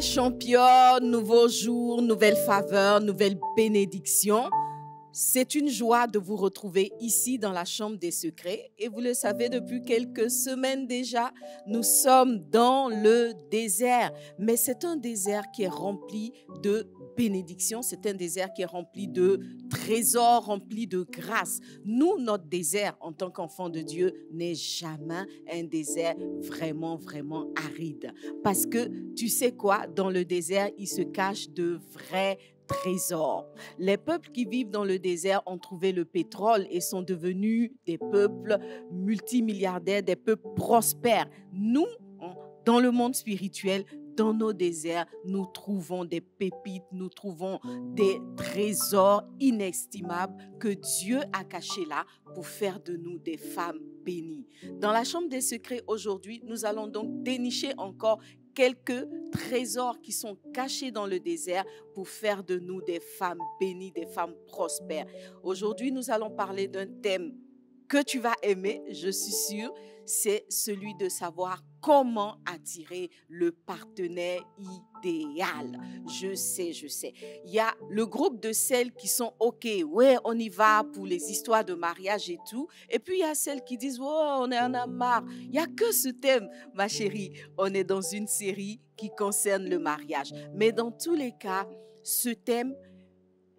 championne, nouveau jour, nouvelle faveur, nouvelle bénédiction. C'est une joie de vous retrouver ici dans la Chambre des Secrets. Et vous le savez, depuis quelques semaines déjà, nous sommes dans le désert. Mais c'est un désert qui est rempli de bénédictions. C'est un désert qui est rempli de trésors, rempli de grâce. Nous, notre désert en tant qu'enfants de Dieu n'est jamais un désert vraiment, vraiment aride. Parce que tu sais quoi, dans le désert, il se cache de vrais trésors. Les peuples qui vivent dans le désert ont trouvé le pétrole et sont devenus des peuples multimilliardaires, des peuples prospères. Nous, dans le monde spirituel, dans nos déserts, nous trouvons des pépites, nous trouvons des trésors inestimables que Dieu a cachés là pour faire de nous des femmes bénies. Dans la Chambre des Secrets aujourd'hui, nous allons donc dénicher encore quelques trésors qui sont cachés dans le désert pour faire de nous des femmes bénies, des femmes prospères. Aujourd'hui, nous allons parler d'un thème que tu vas aimer, je suis sûre, c'est celui de savoir comment attirer le partenaire idéal. Je sais. Il y a le groupe de celles qui sont OK, ouais, on y va pour les histoires de mariage et tout. Et puis, il y a celles qui disent, oh, on en a marre. Il n'y a que ce thème, ma chérie. On est dans une série qui concerne le mariage. Mais dans tous les cas, ce thème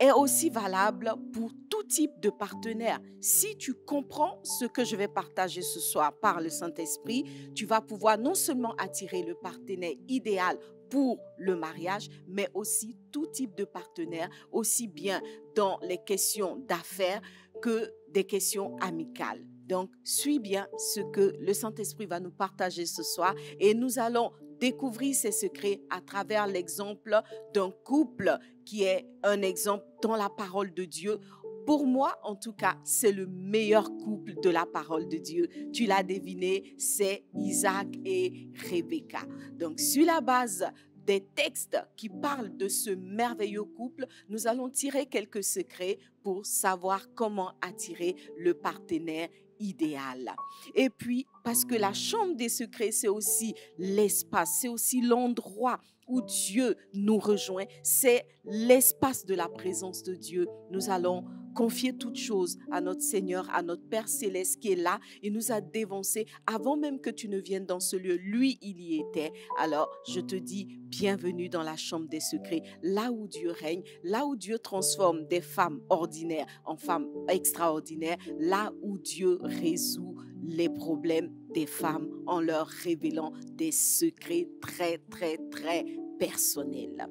est aussi valable pour tout type de partenaire. Si tu comprends ce que je vais partager ce soir par le Saint-Esprit, tu vas pouvoir non seulement attirer le partenaire idéal pour le mariage, mais aussi tout type de partenaire, aussi bien dans les questions d'affaires que des questions amicales. Donc, suis bien ce que le Saint-Esprit va nous partager ce soir et nous allons découvrir ses secrets à travers l'exemple d'un couple qui est un exemple dans la parole de Dieu. Pour moi, en tout cas, c'est le meilleur couple de la parole de Dieu. Tu l'as deviné, c'est Isaac et Rebecca. Donc, sur la base des textes qui parlent de ce merveilleux couple, nous allons tirer quelques secrets pour savoir comment attirer le partenaire idéal. Et puis, parce que la chambre des secrets, c'est aussi l'espace, c'est aussi l'endroit où Dieu nous rejoint, c'est l'espace de la présence de Dieu. Nous allons confier toutes choses à notre Seigneur, à notre Père Céleste qui est là et nous a dévancés avant même que tu ne viennes dans ce lieu. Lui, il y était. Alors, je te dis bienvenue dans la chambre des secrets, là où Dieu règne, là où Dieu transforme des femmes ordinaires en femmes extraordinaires, là où Dieu résout les problèmes des femmes en leur révélant des secrets très, très, très personnels.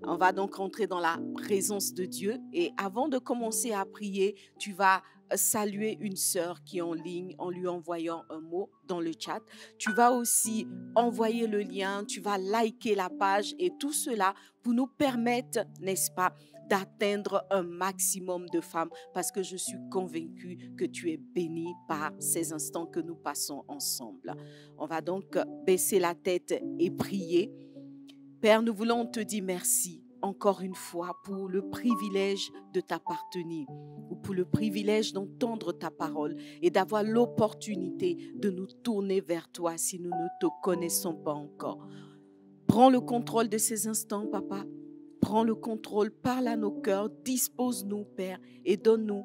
On va donc rentrer dans la présence de Dieu et avant de commencer à prier, tu vas saluer une sœur qui est en ligne en lui envoyant un mot dans le chat. Tu vas aussi envoyer le lien, tu vas liker la page et tout cela pour nous permettre, n'est-ce pas, d'atteindre un maximum de femmes parce que je suis convaincue que tu es bénie par ces instants que nous passons ensemble. On va donc baisser la tête et prier. Père, nous voulons te dire merci encore une fois pour le privilège de t'appartenir ou pour le privilège d'entendre ta parole et d'avoir l'opportunité de nous tourner vers toi si nous ne te connaissons pas encore. Prends le contrôle de ces instants, Papa. Prends le contrôle, parle à nos cœurs, dispose-nous, Père, et donne-nous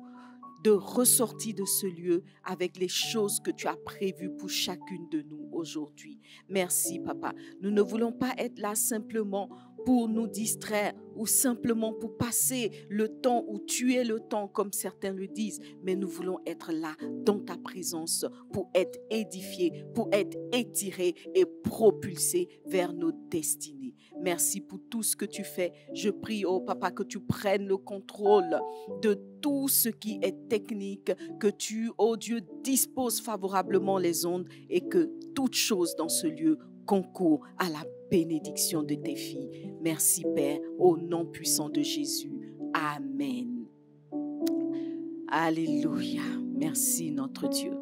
de ressortir de ce lieu avec les choses que tu as prévues pour chacune de nous aujourd'hui. Merci, Papa. Nous ne voulons pas être là simplement pour nous distraire ou simplement pour passer le temps ou tuer le temps, comme certains le disent, mais nous voulons être là dans ta présence pour être édifiés, pour être étirés et propulsés vers nos destinées. Merci pour tout ce que tu fais. Je prie, oh Papa, que tu prennes le contrôle de tout ce qui est technique, que tu, oh Dieu, disposes favorablement les ondes et que toute chose dans ce lieu concourt à la bénédiction de tes filles. Merci Père, au nom puissant de Jésus. Amen. Alléluia. Merci notre Dieu.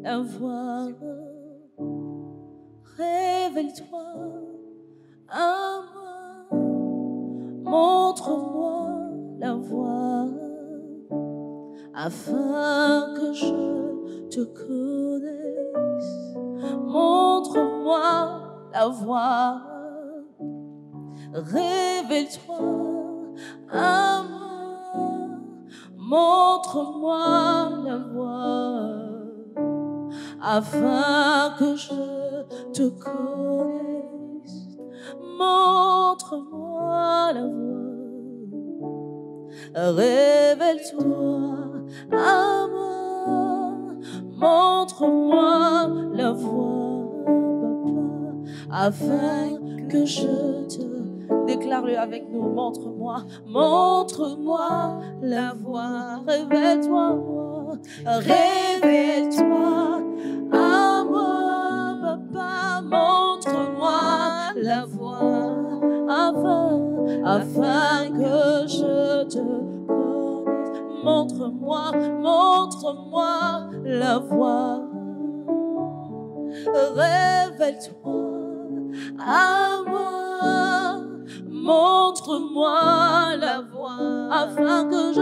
la voix. Révèle-toi à moi, montre-moi la voie, afin que je te connaisse. Montre-moi la voie, révèle-toi à moi, montre-moi la voie, afin que je te connaisse. Montre-moi la voie, révèle-toi à moi, montre-moi la voie, papa, afin que je te... Déclare-le avec nous, montre-moi, montre-moi la voie, révèle-toi, moi, révèle-toi à moi, papa, montre-moi la voie, afin que je te connaisse. Montre-moi, montre-moi la voie, révèle-toi à moi, montre-moi la voie, afin que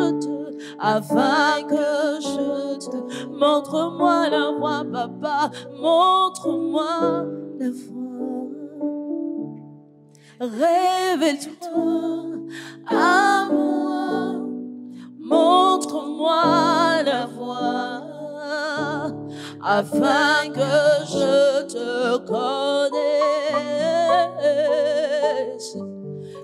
je te, montre-moi la voie, papa, montre-moi la voie, révèle-toi à moi, montre-moi la voie, afin que je te connaisse.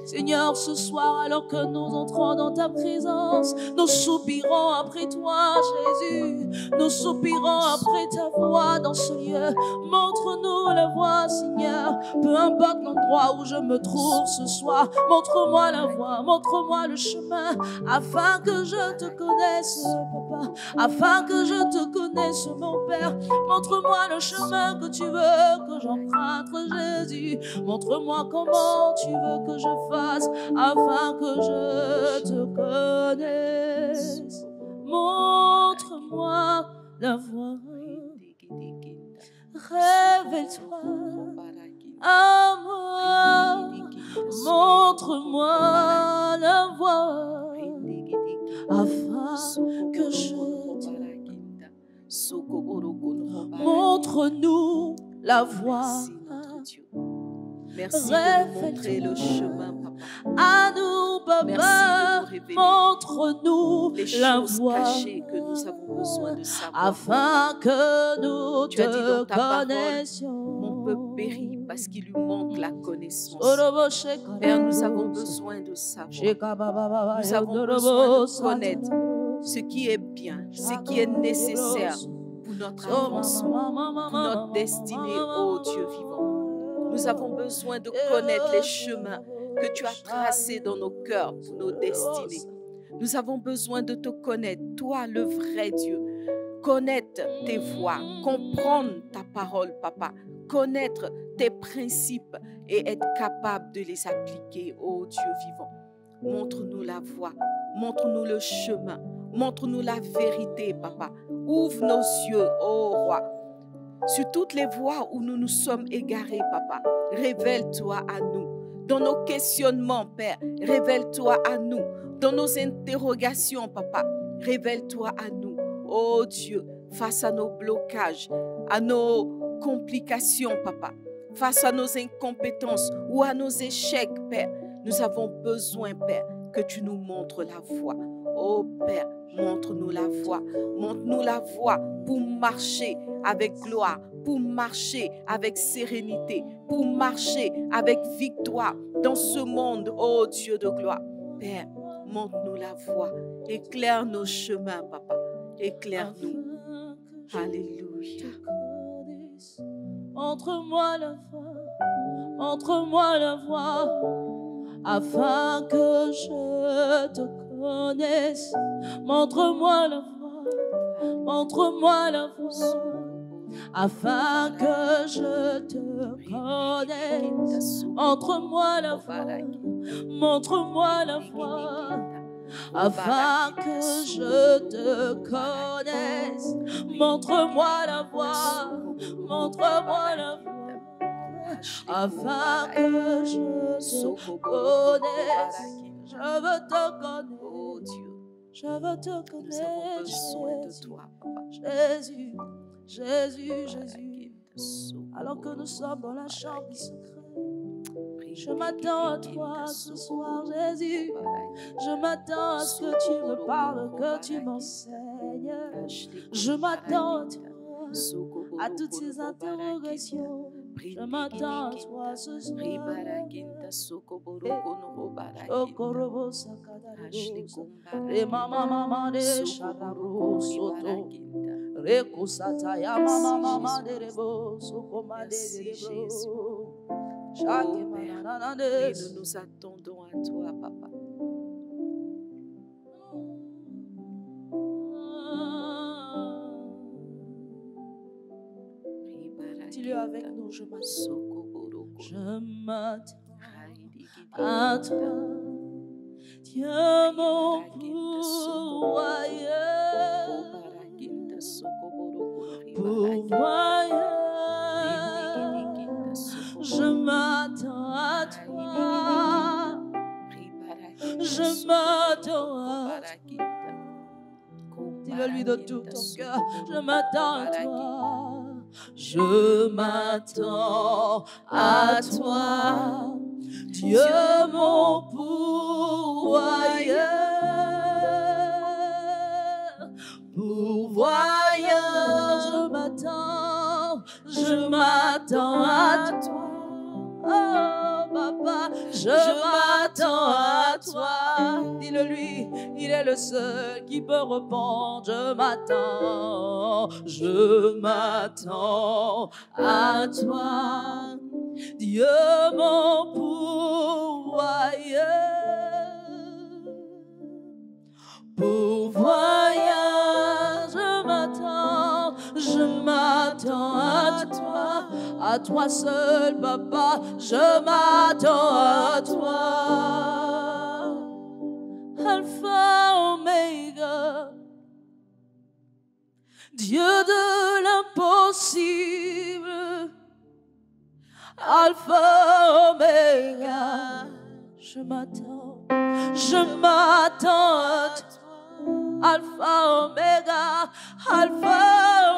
Seigneur, ce soir, alors que nous entrons dans ta présence, nous soupirons après toi, Jésus. Nous soupirons après ta voix dans ce lieu. Montre-nous la voie, Seigneur. Peu importe l'endroit où je me trouve ce soir, montre-moi la voie, montre-moi le chemin, afin que je te connaisse, papa, afin que je te connaisse, mon Père. Montre-moi le chemin que tu veux que j'emprunte, Jésus. Montre-moi comment tu veux que je fasse, afin que je te connaisse. Montre-moi la voie, révèle-toi à moi, montre-moi la voie, afin que je te... Montre-nous la voie. Merci de nous montrer le chemin, papa. À nous, papa, montre-nous la voie cachées que nous avons besoin de savoir, afin que nous tu as dit dans te ta parole, connaissions. mon peuple périt parce qu'il lui manque la connaissance. Père, nous avons besoin de savoir. Nous avons besoin de connaître ce qui est bien, ce qui est nécessaire pour notre avancement, pour notre destinée, ô Dieu vivant. Nous avons besoin de connaître les chemins que tu as tracés dans nos cœurs pour nos destinées. Nous avons besoin de te connaître, toi le vrai Dieu. Connaître tes voies, comprendre ta parole, papa. Connaître tes principes et être capable de les appliquer, ô Dieu vivant. Montre-nous la voie, montre-nous le chemin, montre-nous la vérité, papa. Ouvre nos yeux, ô roi, sur toutes les voies où nous nous sommes égarés, papa. Révèle-toi à nous. Dans nos questionnements, Père, révèle-toi à nous. Dans nos interrogations, papa, révèle-toi à nous. Oh Dieu, face à nos blocages, à nos complications, papa, face à nos incompétences ou à nos échecs, Père, nous avons besoin, Père, que tu nous montres la voie. Oh Père, montre-nous la voie. Montre-nous la voie pour marcher avec gloire, pour marcher avec sérénité, pour marcher avec victoire dans ce monde, oh Dieu de gloire. Père, montre-nous la voie. Éclaire nos chemins, papa. Éclaire-nous. Alléluia. Montre-moi la voie, montre-moi la voie, afin que je te connaisse. Montre-moi la voie, montre-moi la voie, afin que je te connaisse. Montre-moi la voie, montre-moi la voie, afin que je te connaisse. Montre-moi la voie, montre-moi la voie, afin que je te connaisse. Je veux te connaître, Oh Dieu, je veux te nous avons connaître, besoin de Jésus, toi, Papa. Jésus, Jésus, Jésus. Alors que nous sommes dans la chambre du secret, je m'attends à toi ce soir, Jésus. Je m'attends à ce que tu me parles, que tu m'enseignes. Je m'attends à toi, à toutes ces interrogations. Je m'attends à toi ce soir. Okorobo sakadaribo, remama mama de sharabo soto, reko sataya mama mama de rebo, sokoma de rebo, shake manana de. Nous nous attendons à toi, Papa. Dis-le avec nous, je m'attends. Je m'attends à toi, Dieu mon pourvoyeur, pourvoyeur. Je m'attends à toi, je m'attends à toi. Dis-le lui de tout ton cœur, je m'attends à toi. Je m'attends à toi, Dieu mon pourvoyeur, pourvoyeur. Je m'attends à toi. Oh papa, je m'attends à toi. Dis-le lui, il est le seul qui peut répondre. Je m'attends à toi, Dieu mon pourvoyeur, pourvoyeur. Je m'attends à toi seul, papa. Je m'attends à toi, Alpha, Oméga, Dieu de l'impossible, Alpha, Oméga. Je m'attends à toi, Alpha, Oméga, Alpha,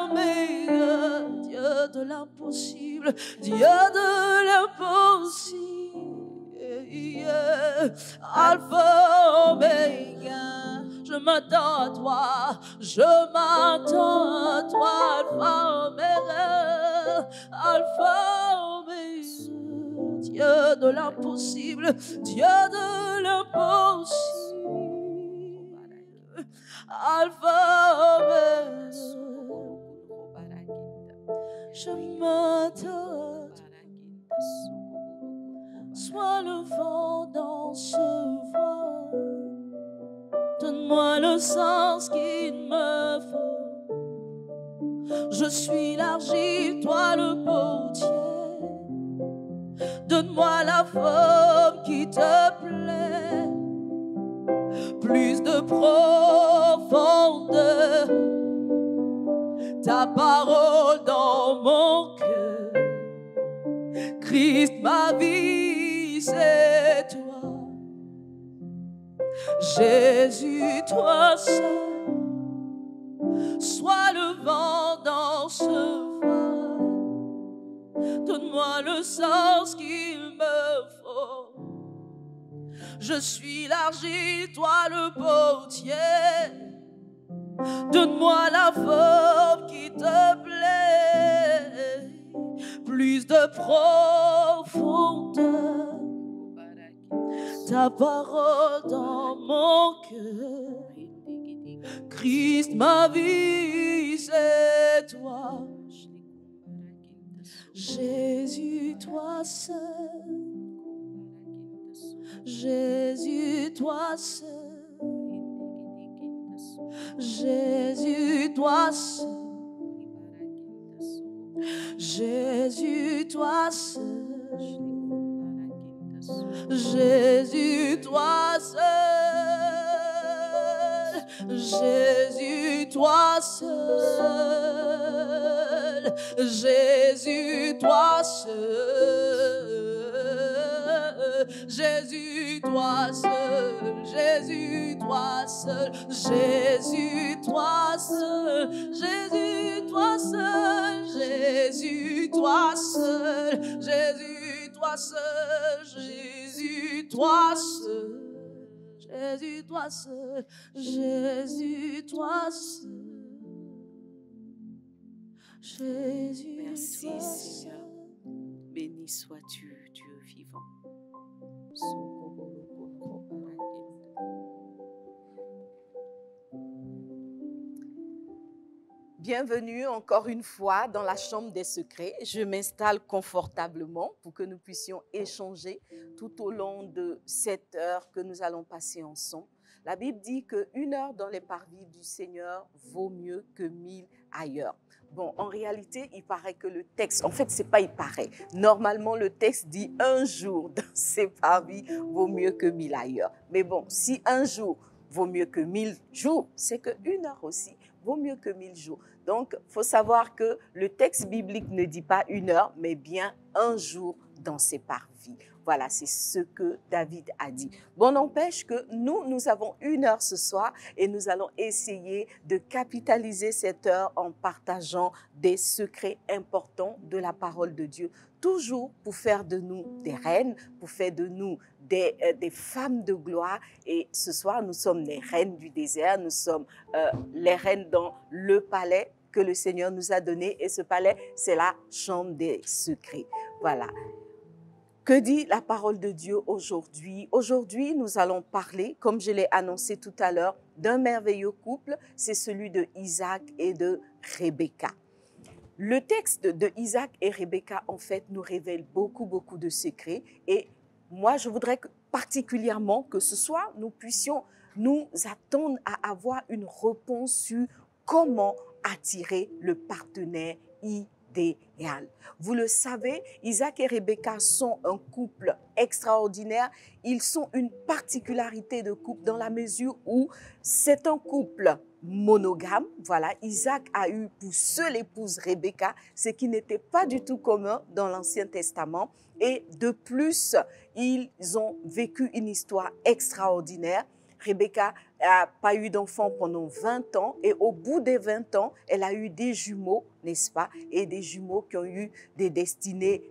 Oméga, Dieu de l'impossible, Dieu de l'impossible, Alpha, Oméga. Je m'attends à toi, je m'attends à toi, Alpha, Oméga, Alpha, Oméga, Dieu de l'impossible, Dieu de l'impossible, Alpha, Oméga. Je m'attends à toi. Sois le vent dans ce voile, donne-moi le sens qu'il me faut. Je suis l'argile, toi le potier. Donne-moi la forme qui te plaît, plus de profondeur. Ta parole dans mon cœur, Christ, ma vie, c'est toi. Jésus, toi seul, sois le vent dans ce voile. Donne-moi le sens qu'il me faut. Je suis l'argile, toi le potier. Donne-moi la forme qui te plaît, plus de profondeur. Ta parole dans mon cœur, Christ, ma vie, c'est toi. Jésus, toi seul. Jésus, toi seul. Jésus, toi seul. Jésus, toi seul. Jésus, toi seul. Jésus, toi seul. Jésus, toi seul. Jésus, toi seul. Jésus, toi seul. Jésus, toi seul. Jésus, toi seul. Jésus, toi seul. Jésus, toi seul. Jésus, toi seul. Jésus, toi seul. Jésus, toi seul. Jésus, Merci toi Seigneur. seul. Béni sois-tu, Dieu vivant. Bienvenue encore une fois dans la chambre des secrets. Je m'installe confortablement pour que nous puissions échanger tout au long de cette heure que nous allons passer ensemble. La Bible dit qu'une heure dans les parvis du Seigneur vaut mieux que 1000 ailleurs. Bon, en réalité, il paraît que le texte, en fait, c'est pas il paraît. Normalement, le texte dit un jour dans ces parvis vaut mieux que 1000 ailleurs. Mais bon, si un jour vaut mieux que 1000 jours, c'est qu'une heure aussi vaut mieux que 1000 jours. Donc, il faut savoir que le texte biblique ne dit pas une heure, mais bien un jour dans ses parvis. Voilà, c'est ce que David a dit. Bon, n'empêche que nous avons une heure ce soir et nous allons essayer de capitaliser cette heure en partageant des secrets importants de la parole de Dieu, toujours pour faire de nous des reines, pour faire de nous des femmes de gloire. Et ce soir, nous sommes les reines du désert, nous sommes les reines dans le palais que le Seigneur nous a donné. Et ce palais, c'est la chambre des secrets. Voilà. Que dit la parole de Dieu aujourd'hui? Aujourd'hui, nous allons parler, comme je l'ai annoncé tout à l'heure, d'un merveilleux couple. C'est celui de Isaac et de Rebecca. Le texte de Isaac et Rebecca, en fait, nous révèle beaucoup de secrets. Et moi, je voudrais particulièrement que ce soir, nous puissions nous attendre à avoir une réponse sur comment attirer le partenaire idéal. Vous le savez, Isaac et Rebecca sont un couple extraordinaire. Ils sont une particularité de couple dans la mesure où c'est un couple monogame. Voilà, Isaac a eu pour seule épouse Rebecca, ce qui n'était pas du tout commun dans l'Ancien Testament. Et de plus, ils ont vécu une histoire extraordinaire. Rebecca n'a pas eu d'enfant pendant 20 ans et au bout des 20 ans, elle a eu des jumeaux, n'est-ce pas? Et des jumeaux qui ont eu des destinées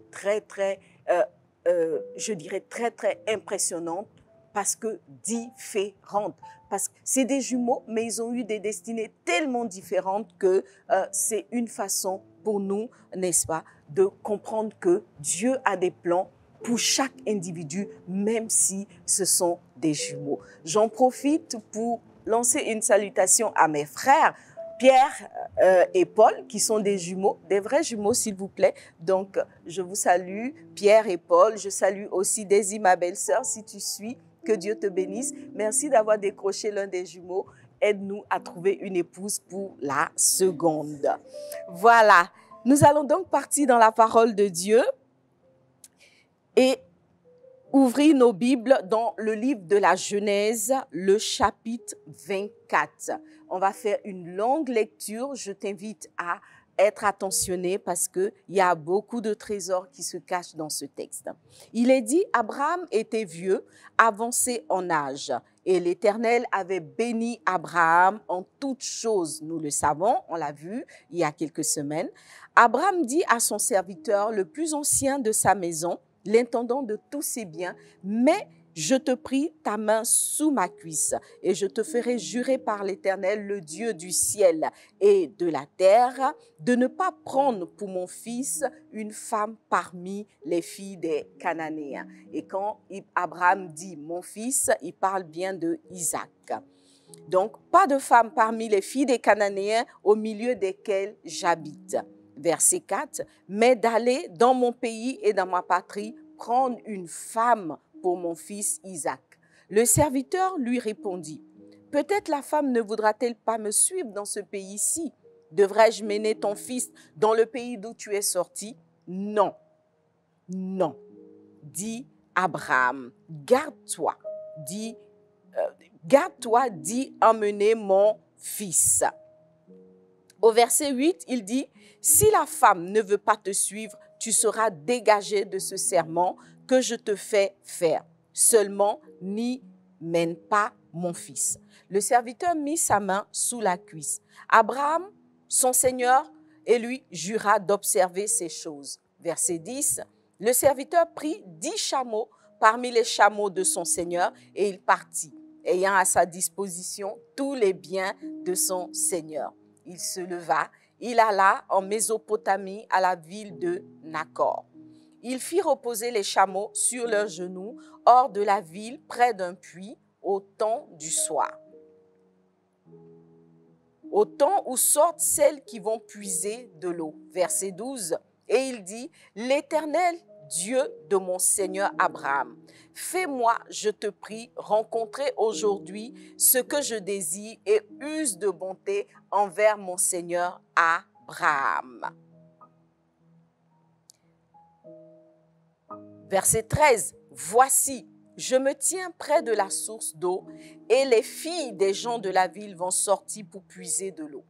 je dirais très impressionnantes parce que différentes. Parce que c'est des jumeaux, mais ils ont eu des destinées tellement différentes que c'est une façon pour nous, n'est-ce pas, de comprendre que Dieu a des plans pour chaque individu, même si ce sont des jumeaux. J'en profite pour lancer une salutation à mes frères, Pierre et Paul, qui sont des jumeaux, des vrais jumeaux, s'il vous plaît. Donc, je vous salue, Pierre et Paul. Je salue aussi Daisy, ma belle-sœur, si tu suis. Que Dieu te bénisse. Merci d'avoir décroché l'un des jumeaux. Aide-nous à trouver une épouse pour la seconde. Voilà. Nous allons donc partir dans la parole de Dieu et ouvrir nos Bibles dans le livre de la Genèse, le chapitre 24. On va faire une longue lecture. Je t'invite à être attentionné parce qu'il y a beaucoup de trésors qui se cachent dans ce texte. Il est dit, Abraham était vieux, avancé en âge, et l'Éternel avait béni Abraham en toutes choses. Nous le savons, on l'a vu il y a quelques semaines. Abraham dit à son serviteur, le plus ancien de sa maison, l'intendant de tous ses biens, mais je te prie ta main sous ma cuisse et je te ferai jurer par l'Éternel, le Dieu du ciel et de la terre, de ne pas prendre pour mon fils une femme parmi les filles des Cananéens. Et quand Abraham dit mon fils, il parle bien de Isaac. Donc, pas de femme parmi les filles des Cananéens au milieu desquelles j'habite. Verset 4, mais d'aller dans mon pays et dans ma patrie prendre une femme pour mon fils Isaac. Le serviteur lui répondit, peut-être la femme ne voudra-t-elle pas me suivre dans ce pays-ci? Devrais-je mener ton fils dans le pays d'où tu es sorti? Non, non, dit Abraham, garde-toi, dit, emmener mon fils. Au verset 8, il dit, « Si la femme ne veut pas te suivre, tu seras dégagé de ce serment que je te fais faire. Seulement, n'y mène pas mon fils. » Le serviteur mit sa main sous la cuisse. Abraham, son seigneur, et lui jura d'observer ces choses. Verset 10, le serviteur prit 10 chameaux parmi les chameaux de son seigneur et il partit, ayant à sa disposition tous les biens de son seigneur. Il se leva, il alla en Mésopotamie à la ville de Nakor. Il fit reposer les chameaux sur leurs genoux hors de la ville près d'un puits au temps du soir. Au temps où sortent celles qui vont puiser de l'eau. Verset 12. Et il dit, « L'Éternel, Dieu de mon Seigneur Abraham, fais-moi, je te prie, rencontrer aujourd'hui ce que je désire et use de bonté envers mon Seigneur Abraham. » Verset 13. « Voici, je me tiens près de la source d'eau et les filles des gens de la ville vont sortir pour puiser de l'eau.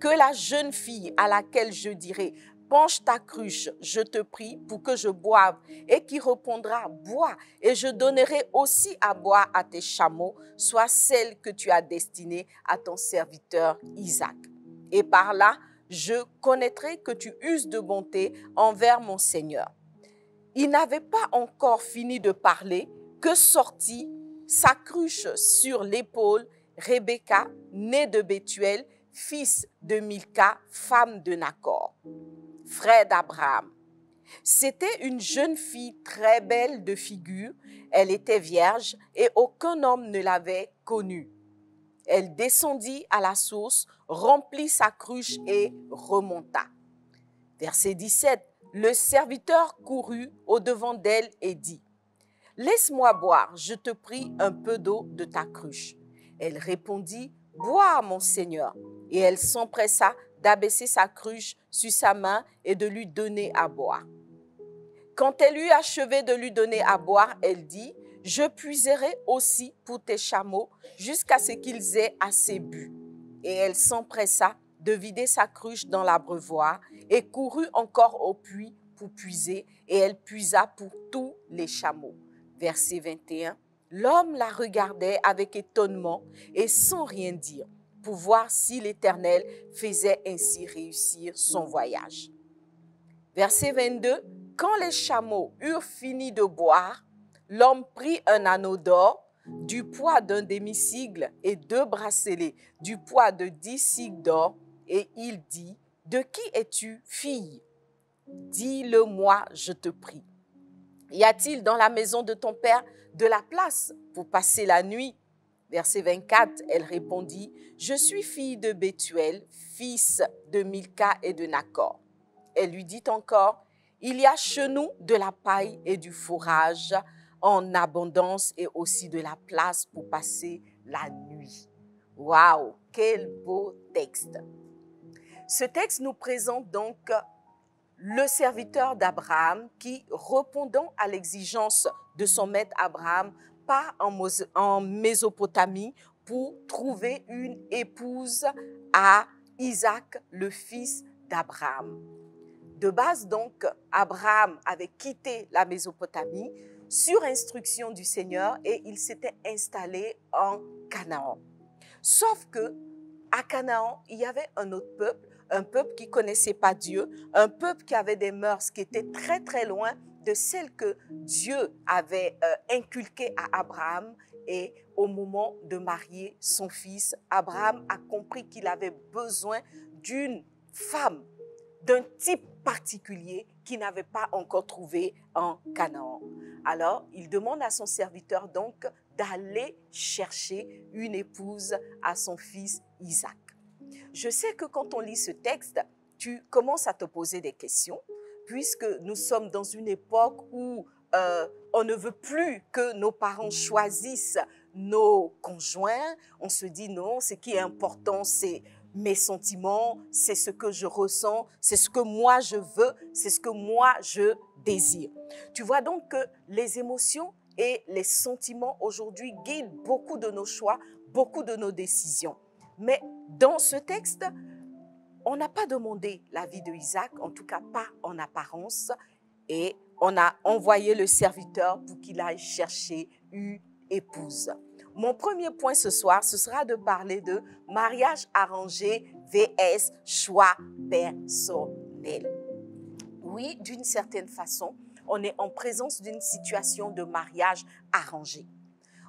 Que la jeune fille à laquelle je dirai, penche ta cruche, je te prie, pour que je boive, et qui répondra, bois, et je donnerai aussi à boire à tes chameaux, soit celle que tu as destinée à ton serviteur Isaac. Et par là, je connaîtrai que tu uses de bonté envers mon Seigneur. » Il n'avait pas encore fini de parler que sortit sa cruche sur l'épaule Rebecca, née de Bethuel, fils de Milca, femme de Nakor, frère d'Abraham. C'était une jeune fille très belle de figure, elle était vierge et aucun homme ne l'avait connue. Elle descendit à la source, remplit sa cruche et remonta. Verset 17, le serviteur courut au-devant d'elle et dit, « Laisse-moi boire, je te prie, un peu d'eau de ta cruche. » Elle répondit, « Bois, mon Seigneur. » Et elle s'empressa d'abaisser sa cruche sur sa main et de lui donner à boire. Quand elle eut achevé de lui donner à boire, elle dit, « Je puiserai aussi pour tes chameaux jusqu'à ce qu'ils aient assez bu. » Et elle s'empressa de vider sa cruche dans l'abreuvoir et courut encore au puits pour puiser, et elle puisa pour tous les chameaux. Verset 21, l'homme la regardait avec étonnement et sans rien dire, pour voir si l'Éternel faisait ainsi réussir son voyage. Verset 22, quand les chameaux eurent fini de boire, l'homme prit un anneau d'or, du poids d'un demi-sigle, et 2 bracelets, du poids de 10 sicles d'or, et il dit, « De qui es-tu, fille? Dis-le-moi, je te prie. Y a-t-il dans la maison de ton père de la place pour passer la nuit? » Verset 24, elle répondit, « Je suis fille de Bethuel, fils de Milca et de Nakor. » Elle lui dit encore, « Il y a chez nous de la paille et du fourrage en abondance et aussi de la place pour passer la nuit. » Waouh, quel beau texte! Ce texte nous présente donc le serviteur d'Abraham qui, répondant à l'exigence de son maître Abraham, part en Mésopotamie pour trouver une épouse à Isaac, le fils d'Abraham. De base donc, Abraham avait quitté la Mésopotamie sur instruction du Seigneur et il s'était installé en Canaan. Sauf que à Canaan, il y avait un autre peuple, un peuple qui ne connaissait pas Dieu, un peuple qui avait des mœurs qui étaient très très loin de celles que Dieu avait inculquées à Abraham. Et au moment de marier son fils, Abraham a compris qu'il avait besoin d'une femme, d'un type particulier qu'il n'avait pas encore trouvé en Canaan. Alors, il demande à son serviteur donc d'aller chercher une épouse à son fils Isaac. Je sais que quand on lit ce texte, tu commences à te poser des questions, puisque nous sommes dans une époque où on ne veut plus que nos parents choisissent nos conjoints. On se dit non, ce qui est important, c'est mes sentiments, c'est ce que je ressens, c'est ce que moi je veux, c'est ce que moi je désire. Tu vois donc que les émotions et les sentiments aujourd'hui guident beaucoup de nos choix, beaucoup de nos décisions. Mais dans ce texte, on n'a pas demandé l'avis de Isaac, en tout cas pas en apparence, et on a envoyé le serviteur pour qu'il aille chercher une épouse. Mon premier point ce soir, ce sera de parler de mariage arrangé vs choix personnel. Oui, d'une certaine façon, on est en présence d'une situation de mariage arrangé.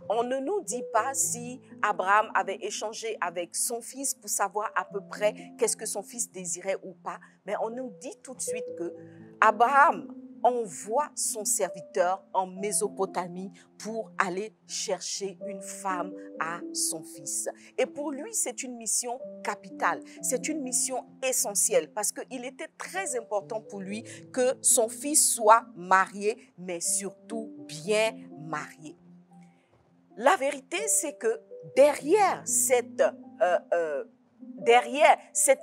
On ne nous dit pas si Abraham avait échangé avec son fils pour savoir à peu près qu'est-ce que son fils désirait ou pas, mais on nous dit tout de suite que Abraham envoie son serviteur en Mésopotamie pour aller chercher une femme à son fils. Et pour lui, c'est une mission capitale, c'est une mission essentielle parce qu'il était très important pour lui que son fils soit marié, mais surtout bien marié. La vérité, c'est que derrière cette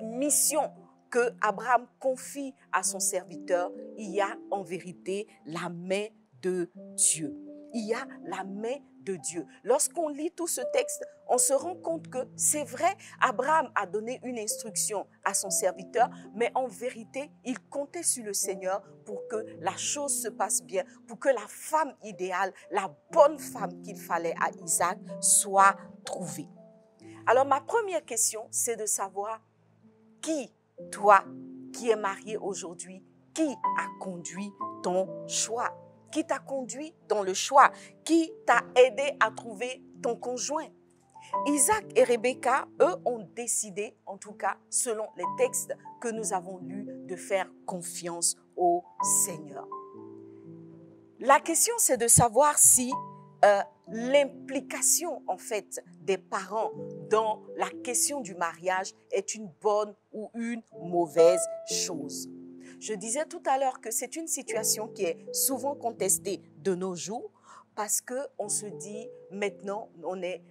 mission que Abraham confie à son serviteur, il y a en vérité la main de Dieu. Il y a la main de Dieu. Lorsqu'on lit tout ce texte, on se rend compte que c'est vrai, Abraham a donné une instruction à son serviteur, mais en vérité, il comptait sur le Seigneur pour que la chose se passe bien, pour que la femme idéale, la bonne femme qu'il fallait à Isaac soit trouvée. Alors ma première question, c'est de savoir qui, toi, qui es marié aujourd'hui, qui a conduit ton choix? Qui t'a conduit dans le choix? Qui t'a aidé à trouver ton conjoint? Isaac et Rebecca, eux, ont décidé, en tout cas selon les textes que nous avons lus, de faire confiance au Seigneur. La question, c'est de savoir si l'implication, en fait, des parents dans la question du mariage est une bonne ou une mauvaise chose. Je disais tout à l'heure que c'est une situation qui est souvent contestée de nos jours parce qu'on se dit maintenant on est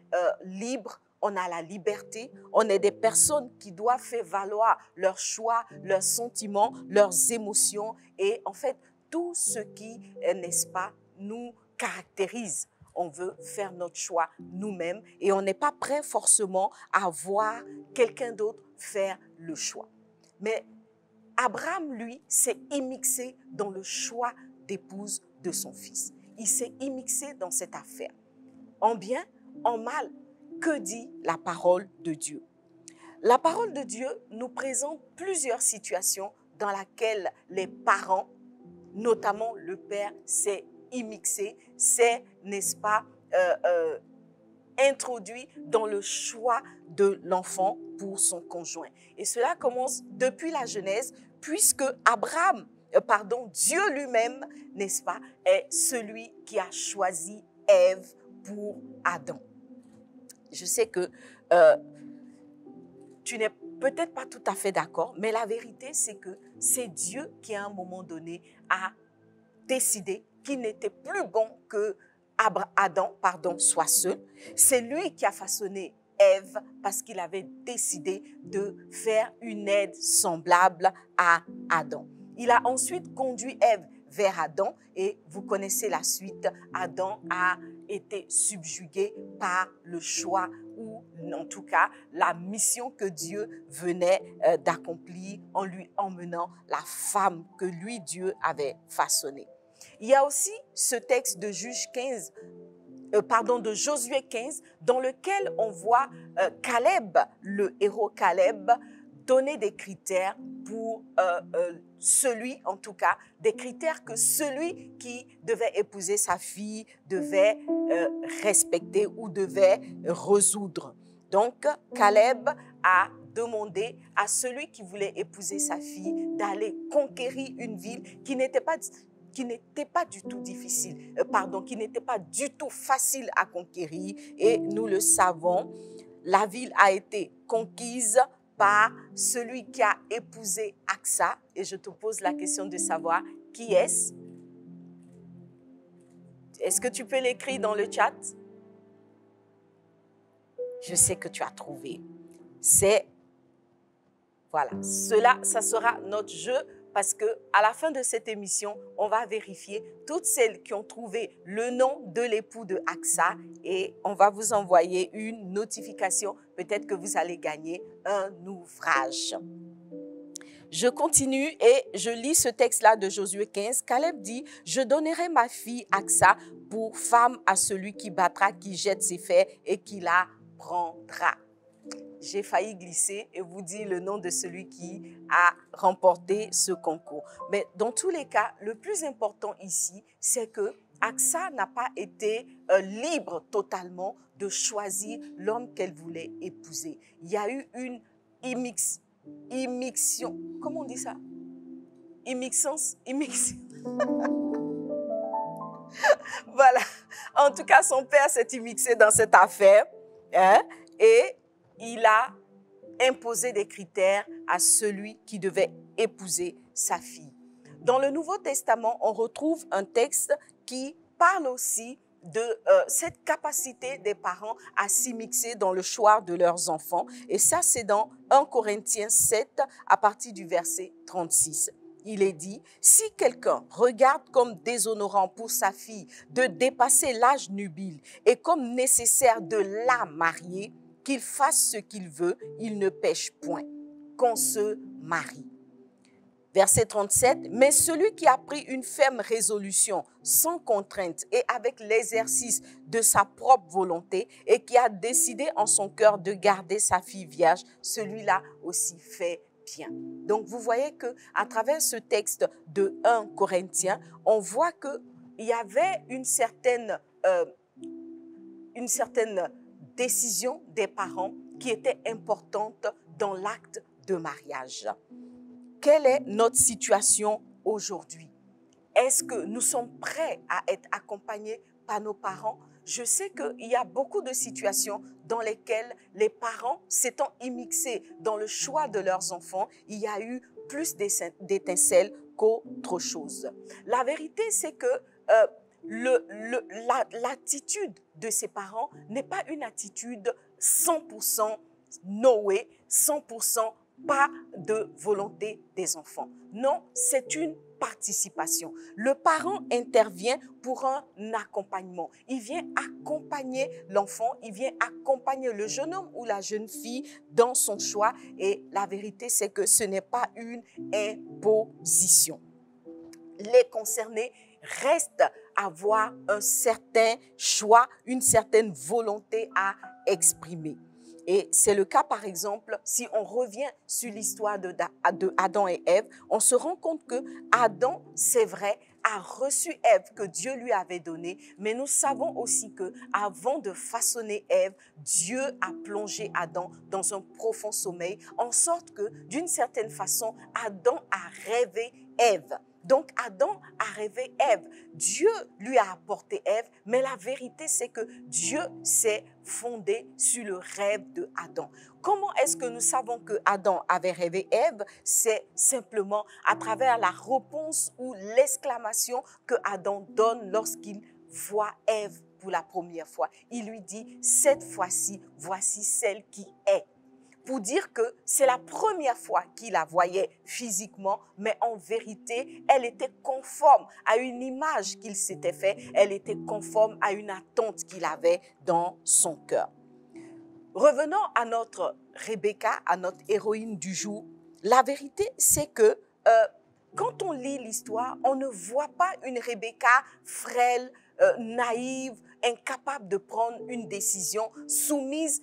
libre, on a la liberté, on est des personnes qui doivent faire valoir leurs choix, leurs sentiments, leurs émotions et en fait tout ce qui, n'est-ce pas, nous caractérise. On veut faire notre choix nous-mêmes et on n'est pas prêt forcément à voir quelqu'un d'autre faire le choix. Mais Abraham, lui, s'est immixé dans le choix d'épouse de son fils. Il s'est immixé dans cette affaire. En bien, en mal, que dit la parole de Dieu? La parole de Dieu nous présente plusieurs situations dans lesquelles les parents, notamment le père, s'est immixé, s'est, n'est-ce pas, introduit dans le choix de l'enfant pour son conjoint. Et cela commence depuis la Genèse, puisque Dieu lui-même, n'est-ce pas, est celui qui a choisi Ève pour Adam. Je sais que tu n'es peut-être pas tout à fait d'accord, mais la vérité, c'est que c'est Dieu qui, à un moment donné, a décidé qu'il n'était plus bon que Adam soit seul. C'est lui qui a façonné Ève parce qu'il avait décidé de faire une aide semblable à Adam. Il a ensuite conduit Ève vers Adam et vous connaissez la suite. Adam a été subjugué par le choix ou en tout cas la mission que Dieu venait d'accomplir en lui emmenant la femme que lui, Dieu, avait façonnée. Il y a aussi ce texte de de Josué 15, dans lequel on voit Caleb, le héros Caleb, donner des critères pour celui, en tout cas, des critères que celui qui devait épouser sa fille devait respecter ou devait résoudre. Donc, Caleb a demandé à celui qui voulait épouser sa fille d'aller conquérir une ville qui n'était pas du tout difficile, qui n'était pas du tout facile à conquérir. Et nous le savons, la ville a été conquise par celui qui a épousé Aksa. Et je te pose la question de savoir qui est-ce? Est-ce que tu peux l'écrire dans le chat? Je sais que tu as trouvé. Ça sera notre jeu Parce que à la fin de cette émission, on va vérifier toutes celles qui ont trouvé le nom de l'époux de Aksa et on va vous envoyer une notification. Peut-être que vous allez gagner un ouvrage. Je continue et je lis ce texte-là de Josué 15. Caleb dit, « Je donnerai ma fille Aksa pour femme à celui qui battra, qui jette ses fers et qui la prendra. » J'ai failli glisser et vous dire le nom de celui qui a remporté ce concours. Mais dans tous les cas, le plus important ici, c'est que Aksa n'a pas été libre totalement de choisir l'homme qu'elle voulait épouser. Il y a eu une immixtion. Comment on dit ça? Immixence. Voilà. En tout cas, son père s'est immixé dans cette affaire, hein, et il a imposé des critères à celui qui devait épouser sa fille. Dans le Nouveau Testament, on retrouve un texte qui parle aussi de cette capacité des parents à s'immixer dans le choix de leurs enfants. Et ça, c'est dans 1 Corinthiens 7, à partir du verset 36. Il est dit, « Si quelqu'un regarde comme déshonorant pour sa fille de dépasser l'âge nubile et comme nécessaire de la marier, qu'il fasse ce qu'il veut, il ne pêche point, qu'on se marie. » Verset 37, « Mais celui qui a pris une ferme résolution, sans contrainte et avec l'exercice de sa propre volonté et qui a décidé en son cœur de garder sa fille vierge, celui-là aussi fait bien. » Donc, vous voyez qu'à travers ce texte de 1 Corinthiens, on voit qu'il y avait une certaine décision des parents qui était importante dans l'acte de mariage. Quelle est notre situation aujourd'hui? Est-ce que nous sommes prêts à être accompagnés par nos parents? Je sais qu'il y a beaucoup de situations dans lesquelles les parents, s'étant immixés dans le choix de leurs enfants, il y a eu plus d'étincelles qu'autre chose. La vérité, c'est que l'attitude de ses parents n'est pas une attitude 100% no way, 100% pas de volonté des enfants. Non, c'est une participation. Le parent intervient pour un accompagnement. Il vient accompagner l'enfant, il vient accompagner le jeune homme ou la jeune fille dans son choix. Et la vérité, c'est que ce n'est pas une imposition. Les concernés restent à avoir un certain choix, une certaine volonté à exprimer. Et c'est le cas, par exemple, si on revient sur l'histoire de Adam et Ève, on se rend compte que Adam, c'est vrai, a reçu Ève que Dieu lui avait donnée, mais nous savons aussi que avant de façonner Ève, Dieu a plongé Adam dans un profond sommeil, en sorte que, d'une certaine façon, Adam a rêvé Ève. Donc, Adam a rêvé Ève. Dieu lui a apporté Ève, mais la vérité, c'est que Dieu s'est fondé sur le rêve de Adam. Comment est-ce que nous savons que Adam avait rêvé Ève? C'est simplement à travers la réponse ou l'exclamation que Adam donne lorsqu'il voit Ève pour la première fois. Il lui dit, « Cette fois-ci, voici celle qui est. » Pour dire que c'est la première fois qu'il la voyait physiquement, mais en vérité, elle était conforme à une image qu'il s'était fait, elle était conforme à une attente qu'il avait dans son cœur. Revenons à notre Rebecca, à notre héroïne du jour. La vérité, c'est que quand on lit l'histoire, on ne voit pas une Rebecca frêle, naïve, incapable de prendre une décision, soumise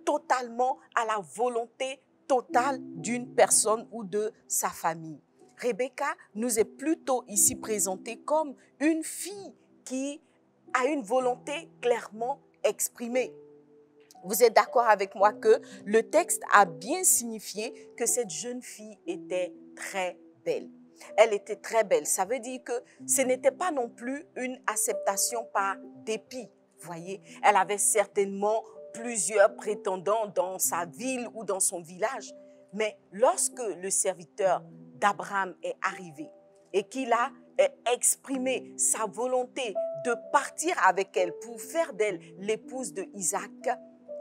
totalement à la volonté totale d'une personne ou de sa famille. Rebecca nous est plutôt ici présentée comme une fille qui a une volonté clairement exprimée. Vous êtes d'accord avec moi que le texte a bien signifié que cette jeune fille était très belle. Elle était très belle. Ça veut dire que ce n'était pas non plus une acceptation par dépit. Voyez, elle avait certainement plusieurs prétendants dans sa ville ou dans son village. Mais lorsque le serviteur d'Abraham est arrivé et qu'il a exprimé sa volonté de partir avec elle pour faire d'elle l'épouse de Isaac,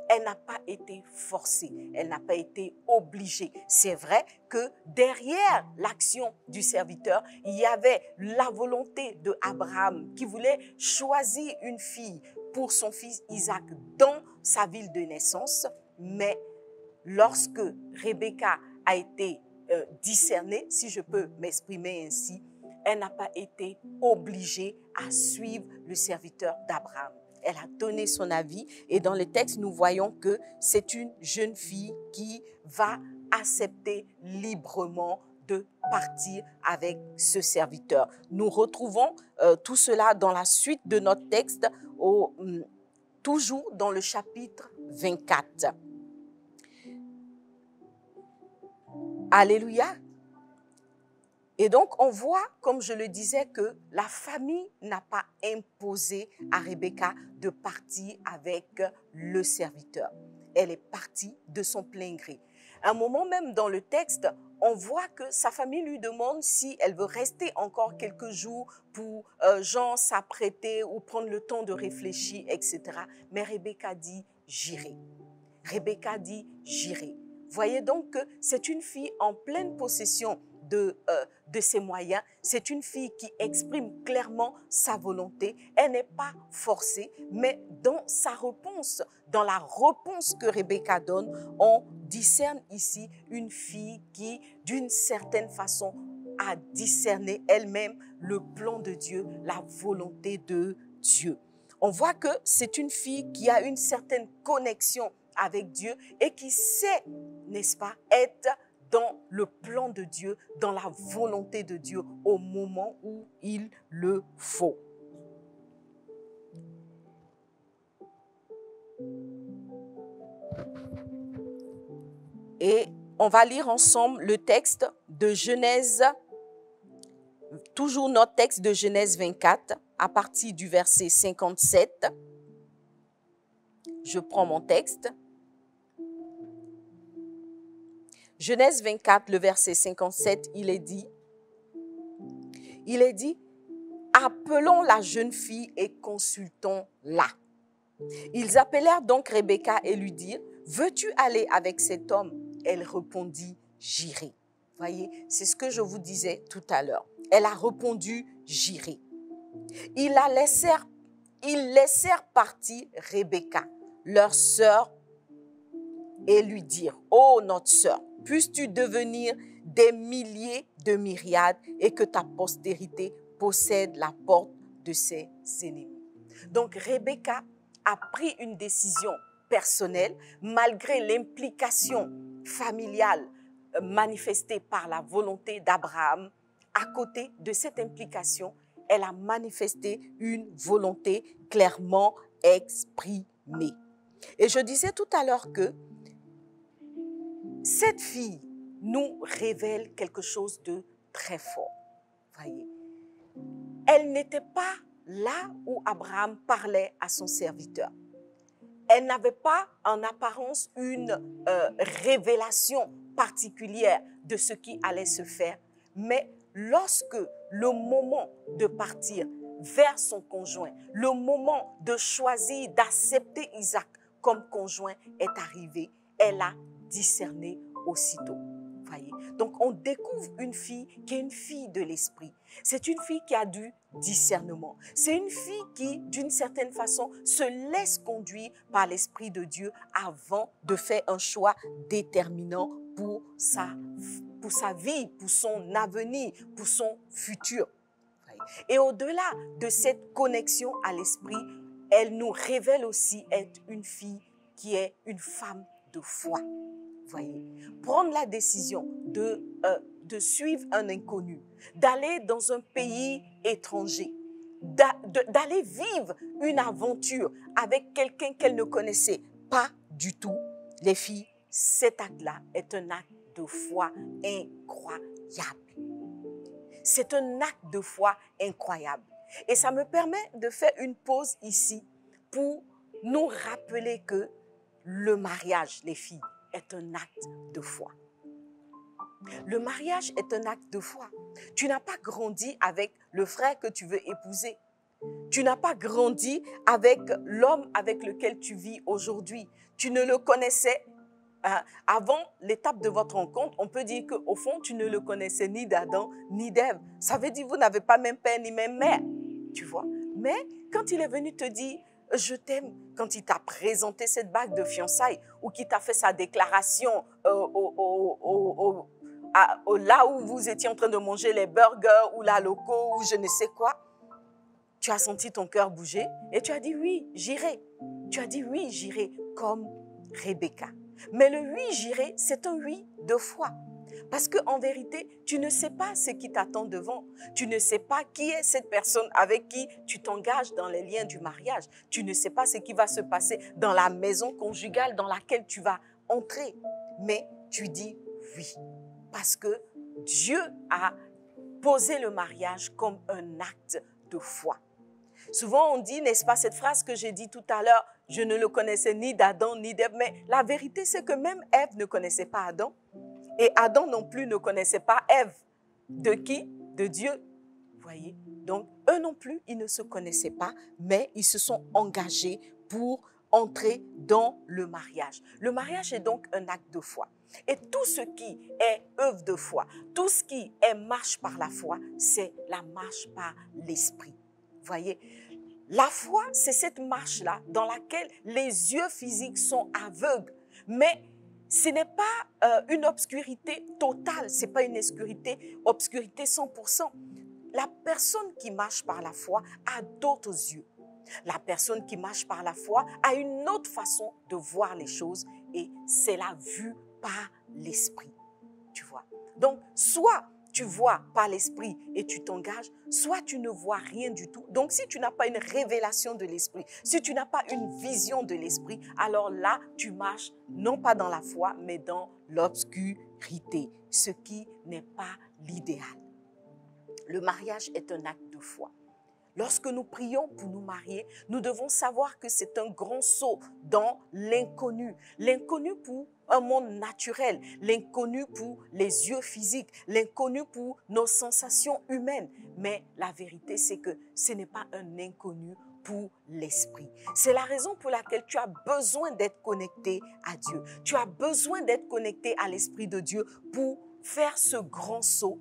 Elle n'a pas été forcée, elle n'a pas été obligée. C'est vrai que derrière l'action du serviteur, il y avait la volonté de Abraham qui voulait choisir une fille pour son fils Isaac dans sa ville de naissance. Mais lorsque Rebecca a été discernée, si je peux m'exprimer ainsi, elle n'a pas été obligée à suivre le serviteur d'Abraham. Elle a donné son avis et dans le texte, nous voyons que c'est une jeune fille qui va accepter librement de partir avec ce serviteur. Nous retrouvons tout cela dans la suite de notre texte, toujours dans le chapitre 24. Alléluia. Et donc, on voit, comme je le disais, que la famille n'a pas imposé à Rebecca de partir avec le serviteur. Elle est partie de son plein gré. À un moment même dans le texte, on voit que sa famille lui demande si elle veut rester encore quelques jours pour s'apprêter ou prendre le temps de réfléchir, etc. Mais Rebecca dit « j'irai ». Rebecca dit « j'irai ». Voyez donc que c'est une fille en pleine possession de ses moyens. C'est une fille qui exprime clairement sa volonté. Elle n'est pas forcée, mais dans sa réponse, dans la réponse que Rebecca donne, on discerne ici une fille qui, d'une certaine façon, a discerné elle-même le plan de Dieu, la volonté de Dieu. On voit que c'est une fille qui a une certaine connexion avec Dieu et qui sait, n'est-ce pas, être dans le plan de Dieu, dans la volonté de Dieu au moment où il le faut. Et on va lire ensemble le texte de Genèse, toujours notre texte de Genèse 24, à partir du verset 57. Je prends mon texte. Genèse 24, le verset 57, il est dit, appelons la jeune fille et consultons-la. Ils appelèrent donc Rebecca et lui dirent, veux-tu aller avec cet homme? Elle répondit, j'irai. Voyez, c'est ce que je vous disais tout à l'heure. Elle a répondu, j'irai. Ils laissèrent partir Rebecca, leur sœur, et lui dirent, ô notre sœur, puisses-tu devenir des milliers de myriades et que ta postérité possède la porte de ses ennemis. Donc Rebecca a pris une décision personnelle malgré l'implication familiale manifestée par la volonté d'Abraham. À côté de cette implication, elle a manifesté une volonté clairement exprimée. Et je disais tout à l'heure que cette fille nous révèle quelque chose de très fort. Voyez, elle n'était pas là où Abraham parlait à son serviteur. Elle n'avait pas en apparence une révélation particulière de ce qui allait se faire. Mais lorsque le moment de partir vers son conjoint, le moment de choisir, d'accepter Isaac comme conjoint est arrivé, elle a discerné aussitôt. Voyez? Donc, on découvre une fille qui est une fille de l'esprit. C'est une fille qui a du discernement. C'est une fille qui, d'une certaine façon, se laisse conduire par l'Esprit de Dieu avant de faire un choix déterminant pour sa vie, pour son avenir, pour son futur. Voyez? Et au-delà de cette connexion à l'esprit, elle nous révèle aussi être une fille qui est une femme de foi. Voyez, prendre la décision de suivre un inconnu, d'aller dans un pays étranger, d'aller vivre une aventure avec quelqu'un qu'elle ne connaissait pas du tout. Les filles, cet acte-là est un acte de foi incroyable. C'est un acte de foi incroyable. Et ça me permet de faire une pause ici pour nous rappeler que le mariage, les filles, est un acte de foi. Le mariage est un acte de foi. Tu n'as pas grandi avec le frère que tu veux épouser. Tu n'as pas grandi avec l'homme avec lequel tu vis aujourd'hui. tu ne le connaissais avant l'étape de votre rencontre, on peut dire qu'au fond, tu ne le connaissais ni d'Adam ni d'Ève. Ça veut dire que vous n'avez pas même père ni même mère, tu vois. Mais quand il est venu te dire « je t'aime », quand il t'a présenté cette bague de fiançailles ou qu'il t'a fait sa déclaration là où vous étiez en train de manger les burgers ou la loco ou je ne sais quoi, tu as senti ton cœur bouger et tu as dit « oui, j'irai ». Tu as dit « oui, j'irai » comme Rebecca. Mais le oui, j'irai, c'est un oui de foi. Parce qu'en vérité, tu ne sais pas ce qui t'attend devant. Tu ne sais pas qui est cette personne avec qui tu t'engages dans les liens du mariage. Tu ne sais pas ce qui va se passer dans la maison conjugale dans laquelle tu vas entrer. Mais tu dis oui. Parce que Dieu a posé le mariage comme un acte de foi. Souvent, on dit, n'est-ce pas, cette phrase que j'ai dit tout à l'heure, je ne le connaissais ni d'Adam ni d'Ève, mais la vérité, c'est que même Ève ne connaissait pas Adam, et Adam non plus ne connaissait pas Ève. De qui? De Dieu. Vous voyez? Donc, eux non plus, ils ne se connaissaient pas, mais ils se sont engagés pour entrer dans le mariage. Le mariage est donc un acte de foi. Et tout ce qui est œuvre de foi, tout ce qui est marche par la foi, c'est la marche par l'esprit. Vous voyez, la foi, c'est cette marche-là dans laquelle les yeux physiques sont aveugles. Mais ce n'est pas une obscurité totale, ce n'est pas une obscurité 100%. La personne qui marche par la foi a d'autres yeux. La personne qui marche par la foi a une autre façon de voir les choses et c'est la vue par l'esprit. Tu vois. Donc, soit tu vois par l'esprit et tu t'engages, soit tu ne vois rien du tout. Donc, si tu n'as pas une révélation de l'esprit, si tu n'as pas une vision de l'esprit, alors là, tu marches non pas dans la foi, mais dans l'obscurité, ce qui n'est pas l'idéal. Le mariage est un acte de foi. Lorsque nous prions pour nous marier, nous devons savoir que c'est un grand saut dans l'inconnu. L'inconnu pour un monde naturel, l'inconnu pour les yeux physiques, l'inconnu pour nos sensations humaines. Mais la vérité, c'est que ce n'est pas un inconnu pour l'esprit. C'est la raison pour laquelle tu as besoin d'être connecté à Dieu. Tu as besoin d'être connecté à l'Esprit de Dieu pour faire ce grand saut,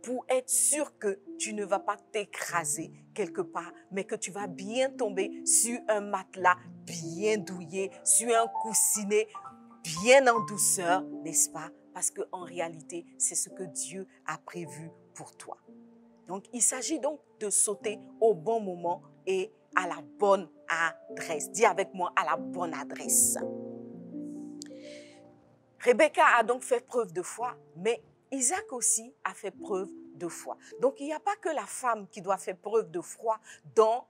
pour être sûr que tu ne vas pas t'écraser quelque part, mais que tu vas bien tomber sur un matelas bien douillet, sur un coussinet bien en douceur, n'est-ce pas? Parce qu'en réalité, c'est ce que Dieu a prévu pour toi. Donc, il s'agit donc de sauter au bon moment et à la bonne adresse. Dis avec moi, à la bonne adresse. Rebecca a donc fait preuve de foi, mais Isaac aussi a fait preuve de foi. Donc, il n'y a pas que la femme qui doit faire preuve de foi dans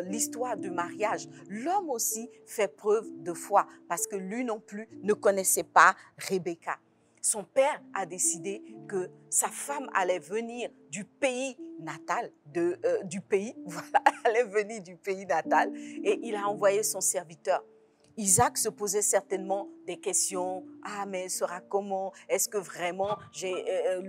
l'histoire du mariage. L'homme aussi fait preuve de foi parce que lui non plus ne connaissait pas Rebecca. Son père a décidé que sa femme allait venir du pays natal, allait venir du pays natal et il a envoyé son serviteur. Isaac se posait certainement des questions. Ah, mais elle sera comment? Est-ce que vraiment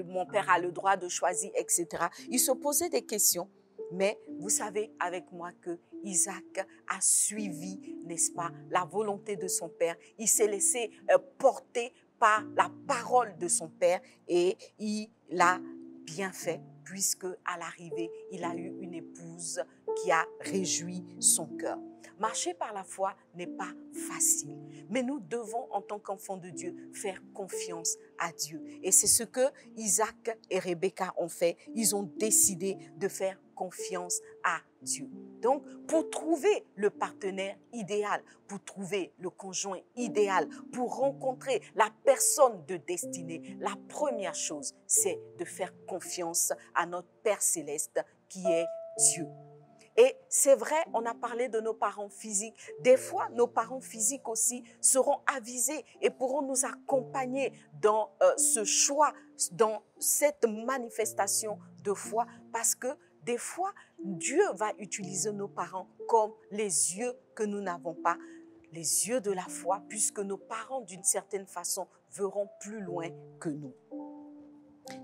mon père a le droit de choisir, etc. Il se posait des questions. Mais vous savez avec moi que Isaac a suivi, n'est-ce pas, la volonté de son père. Il s'est laissé porter par la parole de son père et il a bien fait puisque à l'arrivée, il a eu une épouse qui a réjoui son cœur. Marcher par la foi n'est pas facile, mais nous devons, en tant qu'enfants de Dieu, faire confiance à Dieu. Et c'est ce que Isaac et Rebecca ont fait. Ils ont décidé de faire confiance à Dieu. Donc, pour trouver le partenaire idéal, pour trouver le conjoint idéal, pour rencontrer la personne de destinée, la première chose, c'est de faire confiance à notre Père céleste qui est Dieu. Et c'est vrai, on a parlé de nos parents physiques. Des fois, nos parents physiques aussi seront avisés et pourront nous accompagner dans ce choix, dans cette manifestation de foi. Parce que des fois, Dieu va utiliser nos parents comme les yeux que nous n'avons pas, les yeux de la foi, puisque nos parents, d'une certaine façon, verront plus loin que nous.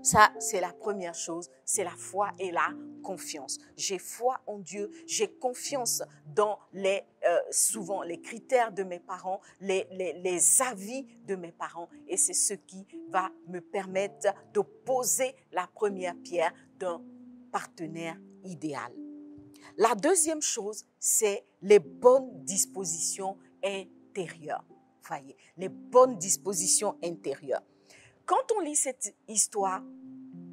Ça, c'est la première chose, c'est la foi et la confiance. J'ai foi en Dieu, j'ai confiance dans souvent les critères de mes parents, les avis de mes parents, et c'est ce qui va me permettre de poser la première pierre d'un partenaire idéal. La deuxième chose, c'est les bonnes dispositions intérieures. Voyez, les bonnes dispositions intérieures. Quand on lit cette histoire,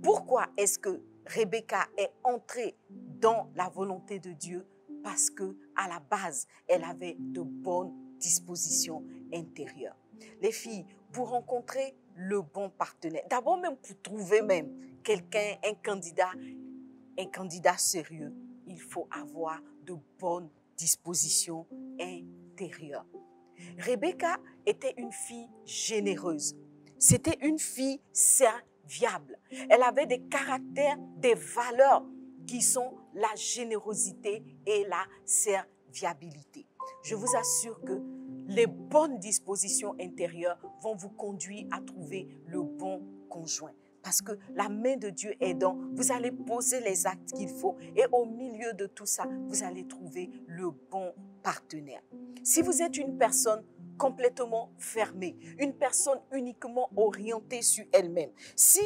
pourquoi est-ce que Rebecca est entrée dans la volonté de Dieu? Parce que à la base, elle avait de bonnes dispositions intérieures. Les filles, pour rencontrer le bon partenaire, d'abord même pour trouver même quelqu'un, un candidat sérieux, il faut avoir de bonnes dispositions intérieures. Rebecca était une fille généreuse. C'était une fille serviable. Elle avait des caractères, des valeurs qui sont la générosité et la serviabilité. Je vous assure que les bonnes dispositions intérieures vont vous conduire à trouver le bon conjoint. Parce que la main de Dieu aidant, vous allez poser les actes qu'il faut et au milieu de tout ça, vous allez trouver le bon partenaire. Si vous êtes une personne complètement fermée, une personne uniquement orientée sur elle-même, si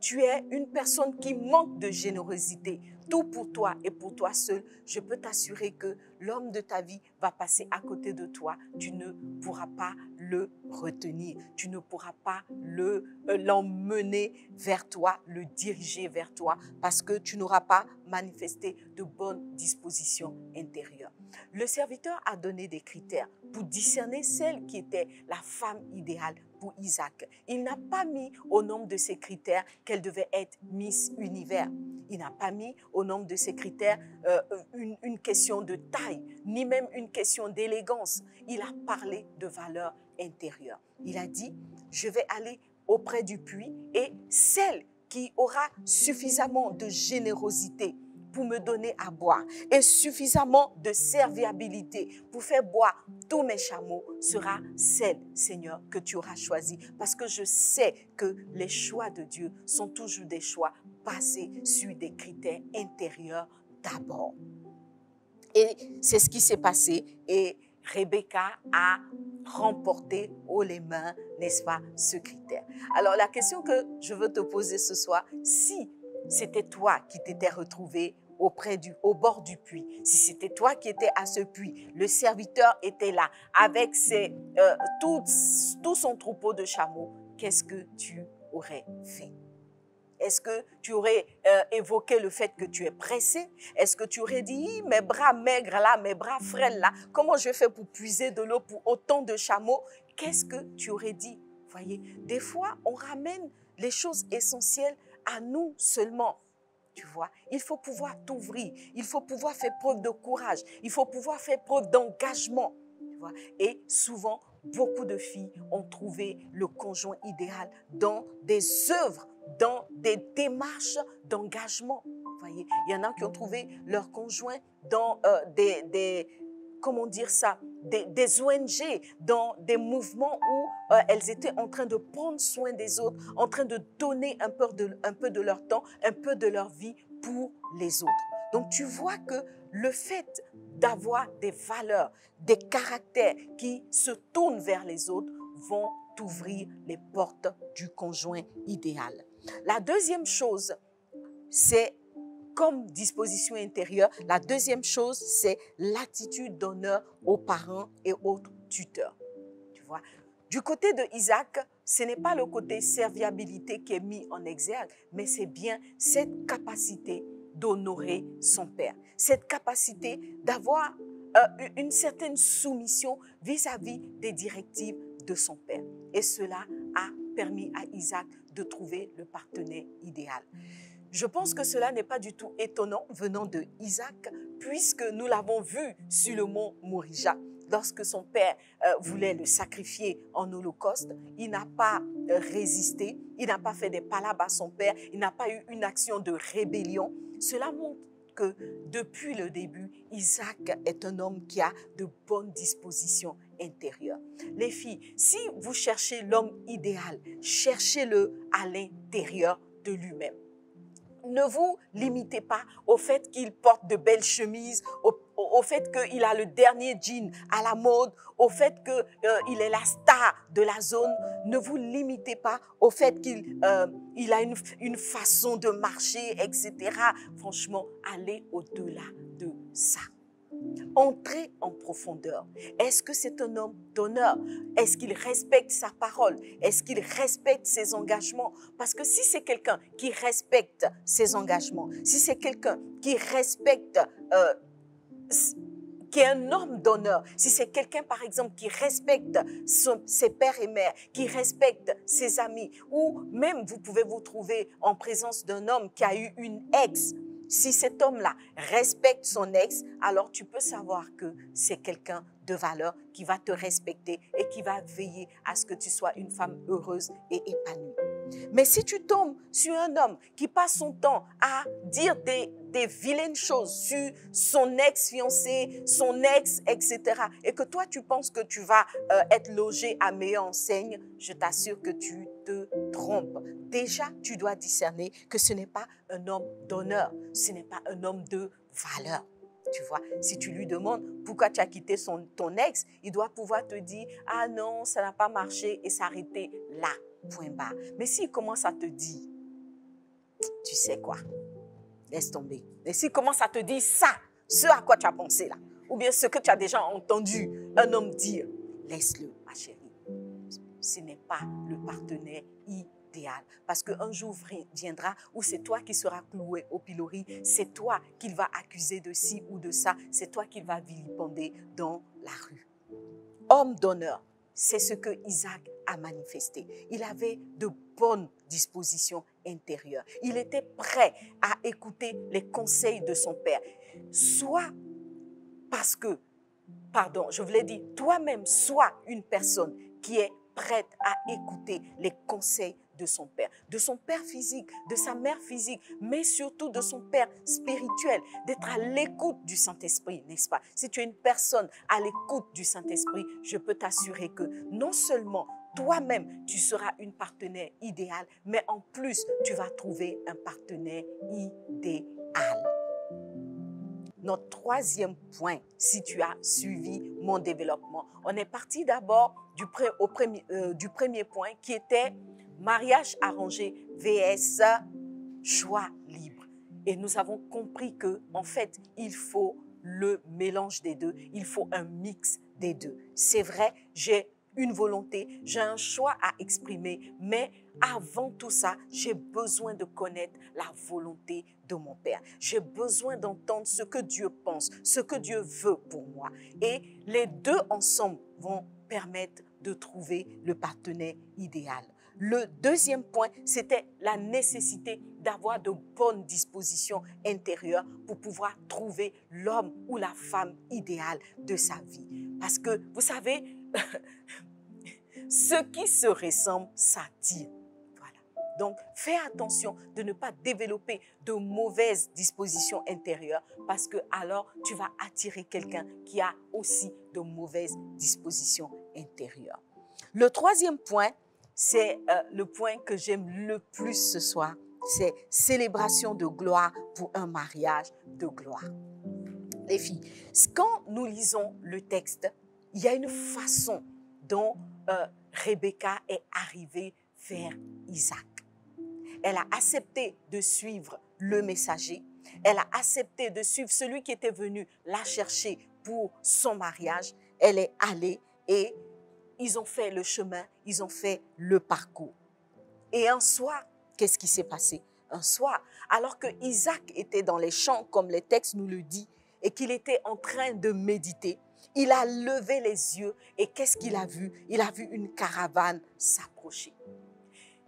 tu es une personne qui manque de générosité, tout pour toi et pour toi seul, je peux t'assurer que l'homme de ta vie va passer à côté de toi. Tu ne pourras pas le retenir. Tu ne pourras pas l'emmener vers toi, le diriger vers toi, parce que tu n'auras pas manifesté de bonnes dispositions intérieures. Le serviteur a donné des critères pour discerner celle qui était la femme idéale pour Isaac. Il n'a pas mis au nombre de ces critères qu'elle devait être Miss Univers. Il n'a pas mis au nombre de ces critères une question de taille, ni même une question d'élégance. Il a parlé de valeur intérieure. Il a dit, je vais aller auprès du puits et celle qui aura suffisamment de générosité pour me donner à boire et suffisamment de serviabilité pour faire boire tous mes chameaux sera celle, Seigneur, que tu auras choisie. Parce que je sais que les choix de Dieu sont toujours des choix basés sur des critères intérieurs d'abord. Et c'est ce qui s'est passé et Rebecca a remporté haut les mains, n'est-ce pas, ce critère. Alors la question que je veux te poser ce soir, si c'était toi qui t'étais retrouvé au bord du puits, si c'était toi qui étais à ce puits, le serviteur était là avec tout son troupeau de chameaux, qu'est-ce que tu aurais fait? Est-ce que tu aurais évoqué le fait que tu es pressé? Est-ce que tu aurais dit, mes bras maigres là, mes bras frêles là, comment je fais pour puiser de l'eau pour autant de chameaux? Qu'est-ce que tu aurais dit? Voyez, des fois, on ramène les choses essentielles à nous seulement. Tu vois, il faut pouvoir t'ouvrir, il faut pouvoir faire preuve de courage, il faut pouvoir faire preuve d'engagement. Tu vois, et souvent, beaucoup de filles ont trouvé le conjoint idéal dans des œuvres, dans des démarches d'engagement. Vous voyez, il y en a qui ont trouvé leur conjoint dans comment dire ça, des ONG, dans des mouvements où elles étaient en train de prendre soin des autres, en train de donner un peu de leur temps, un peu de leur vie pour les autres. Donc tu vois que le fait d'avoir des valeurs, des caractères qui se tournent vers les autres vont t'ouvrir les portes du conjoint idéal. La deuxième chose, c'est comme disposition intérieure, la deuxième chose, c'est l'attitude d'honneur aux parents et aux tuteurs. Tu vois, du côté de Isaac, ce n'est pas le côté serviabilité qui est mis en exergue, mais c'est bien cette capacité d'honorer son père, cette capacité d'avoir une certaine soumission vis-à-vis des directives de son père. Et cela a permis à Isaac de trouver le partenaire idéal. Je pense que cela n'est pas du tout étonnant venant de Isaac, puisque nous l'avons vu sur le mont Morija. Lorsque son père voulait le sacrifier en holocauste, il n'a pas résisté, il n'a pas fait des palabres à son père, il n'a pas eu une action de rébellion. Cela montre que depuis le début, Isaac est un homme qui a de bonnes dispositions intérieures. Les filles, si vous cherchez l'homme idéal, cherchez-le à l'intérieur de lui-même. Ne vous limitez pas au fait qu'il porte de belles chemises, au fait qu'il a le dernier jean à la mode, au fait qu'il est la star de la zone. Ne vous limitez pas au fait qu'il a une façon de marcher, etc. Franchement, allez au-delà de ça. Entrez en profondeur. Est-ce que c'est un homme d'honneur? Est-ce qu'il respecte sa parole? Est-ce qu'il respecte ses engagements? Parce que si c'est quelqu'un qui respecte ses engagements, si c'est quelqu'un qui respecte, qui est un homme d'honneur, si c'est quelqu'un, par exemple, qui respecte ses pères et mères, qui respecte ses amis, ou même vous pouvez vous trouver en présence d'un homme qui a eu une ex. Si cet homme-là respecte son ex, alors tu peux savoir que c'est quelqu'un de valeur qui va te respecter et qui va veiller à ce que tu sois une femme heureuse et épanouie. Mais si tu tombes sur un homme qui passe son temps à dire des vilaines choses sur son ex-fiancé, son ex, etc., et que toi, tu penses que tu vas être logé à meilleure enseigne, je t'assure que tu te trompes. Déjà, tu dois discerner que ce n'est pas un homme d'honneur, ce n'est pas un homme de valeur. Tu vois, si tu lui demandes pourquoi tu as quitté ton ex, il doit pouvoir te dire « Ah non, ça n'a pas marché » et s'arrêter là, point barre. Mais s'il commence à te dire « Tu sais quoi, laisse tomber ». Et s'il commence à te dire ça, ce à quoi tu as pensé là, ou bien ce que tu as déjà entendu un homme dire, laisse-le, ma chérie. Ce n'est pas le partenaire idéal. Parce qu'un jour viendra où c'est toi qui seras cloué au pilori, c'est toi qu'il va accuser de ci ou de ça, c'est toi qu'il va vilipender dans la rue. Homme d'honneur, c'est ce que Isaac a manifesté. Il avait de bonnes dispositions intérieures. Il était prêt à écouter les conseils de son père. Soit parce que, pardon, je voulais dire, toi-même, sois une personne qui est prête à écouter les conseils de son père physique, de sa mère physique, mais surtout de son père spirituel, d'être à l'écoute du Saint-Esprit, n'est-ce pas? Si tu es une personne à l'écoute du Saint-Esprit, je peux t'assurer que non seulement toi-même, tu seras une partenaire idéale, mais en plus, tu vas trouver un partenaire idéal. Notre troisième point, si tu as suivi mon développement, on est parti d'abord du premier point qui était mariage arrangé vs choix libre. Et nous avons compris que, en fait, il faut le mélange des deux, il faut un mix des deux. C'est vrai, j'ai une volonté, j'ai un choix à exprimer, mais avant tout ça, j'ai besoin de connaître la volonté de mon Père. J'ai besoin d'entendre ce que Dieu pense, ce que Dieu veut pour moi. Et les deux ensemble vont permettre de trouver le partenaire idéal. Le deuxième point, c'était la nécessité d'avoir de bonnes dispositions intérieures pour pouvoir trouver l'homme ou la femme idéale de sa vie. Parce que, vous savez, ce qui se ressemble s'attire. Voilà. Donc, fais attention de ne pas développer de mauvaises dispositions intérieures parce que alors tu vas attirer quelqu'un qui a aussi de mauvaises dispositions intérieures. Le troisième point, c'est le point que j'aime le plus ce soir, c'est célébration de gloire pour un mariage de gloire. Les filles, quand nous lisons le texte, il y a une façon dont Rebecca est arrivée vers Isaac. Elle a accepté de suivre le messager. Elle a accepté de suivre celui qui était venu la chercher pour son mariage. Elle est allée et ils ont fait le chemin, ils ont fait le parcours. Et un soir, qu'est-ce qui s'est passé? Un soir, alors que Isaac était dans les champs, comme le texte nous le dit, et qu'il était en train de méditer, il a levé les yeux et qu'est-ce qu'il a vu? Il a vu une caravane s'approcher.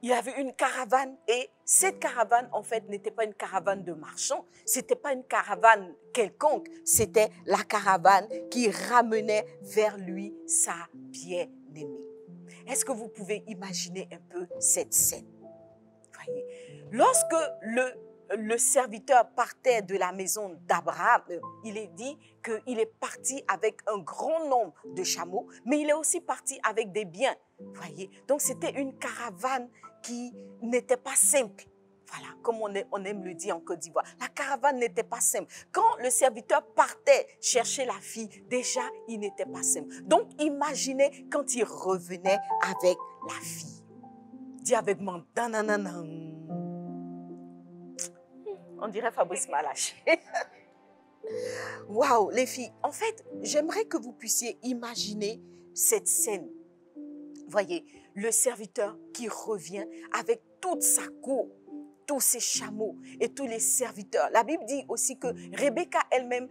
Il a vu une caravane et cette caravane, en fait, n'était pas une caravane de marchands, c'était pas une caravane quelconque, c'était la caravane qui ramenait vers lui sa bien-aimée. Est-ce que vous pouvez imaginer un peu cette scène? Voyez, lorsque le serviteur partait de la maison d'Abraham, il est dit qu'il est parti avec un grand nombre de chameaux, mais il est aussi parti avec des biens. Voyez, donc c'était une caravane qui n'était pas simple. Voilà, comme on aime le dire en Côte d'Ivoire. La caravane n'était pas simple. Quand le serviteur partait chercher la fille, déjà, il n'était pas simple. Donc, imaginez quand il revenait avec la fille. Dis avec moi, on dirait Fabrice Malaché. Waouh, les filles. En fait, j'aimerais que vous puissiez imaginer cette scène. Voyez, le serviteur qui revient avec toute sa cour, tous ses chameaux et tous les serviteurs. La Bible dit aussi que Rebecca elle-même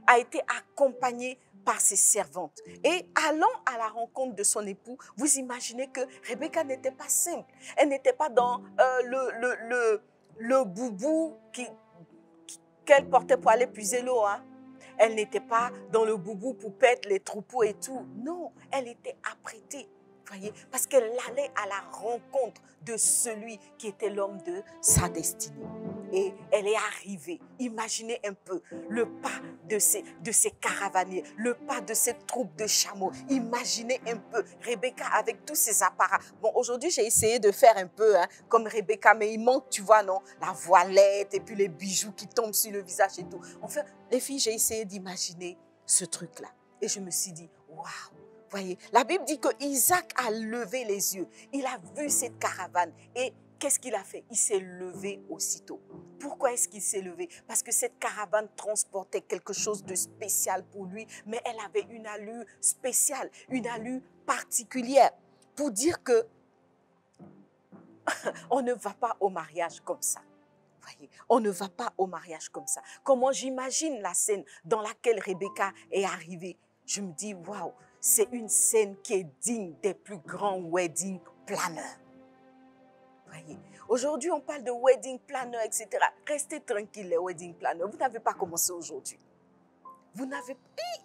a été accompagnée par ses servantes. Et allant à la rencontre de son époux, vous imaginez que Rebecca n'était pas simple. Elle n'était pas dans le boubou qu'elle portait pour aller puiser l'eau. Hein. Elle n'était pas dans le boubou pour pète les troupeaux et tout. Non, elle était apprêtée. Voyez, parce qu'elle allait à la rencontre de celui qui était l'homme de sa destinée. Et elle est arrivée. Imaginez un peu le pas de ces caravaniers, le pas de cette troupe de chameaux. Imaginez un peu Rebecca avec tous ses apparats. Bon, aujourd'hui, j'ai essayé de faire un peu comme Rebecca, mais il manque, tu vois, non, la voilette et puis les bijoux qui tombent sur le visage et tout. Enfin, les filles, j'ai essayé d'imaginer ce truc-là. Et je me suis dit, waouh! Voyez, la Bible dit que Isaac a levé les yeux. Il a vu cette caravane et qu'est-ce qu'il a fait? Il s'est levé aussitôt. Pourquoi est-ce qu'il s'est levé? Parce que cette caravane transportait quelque chose de spécial pour lui, mais elle avait une allure spéciale, une allure particulière pour dire que on ne va pas au mariage comme ça. Voyez, on ne va pas au mariage comme ça. Comment j'imagine la scène dans laquelle Rebecca est arrivée? Je me dis, waouh, c'est une scène qui est digne des plus grands wedding planners. Voyez, aujourd'hui, on parle de wedding planner, etc. Restez tranquilles, les wedding planners. Vous n'avez pas commencé aujourd'hui.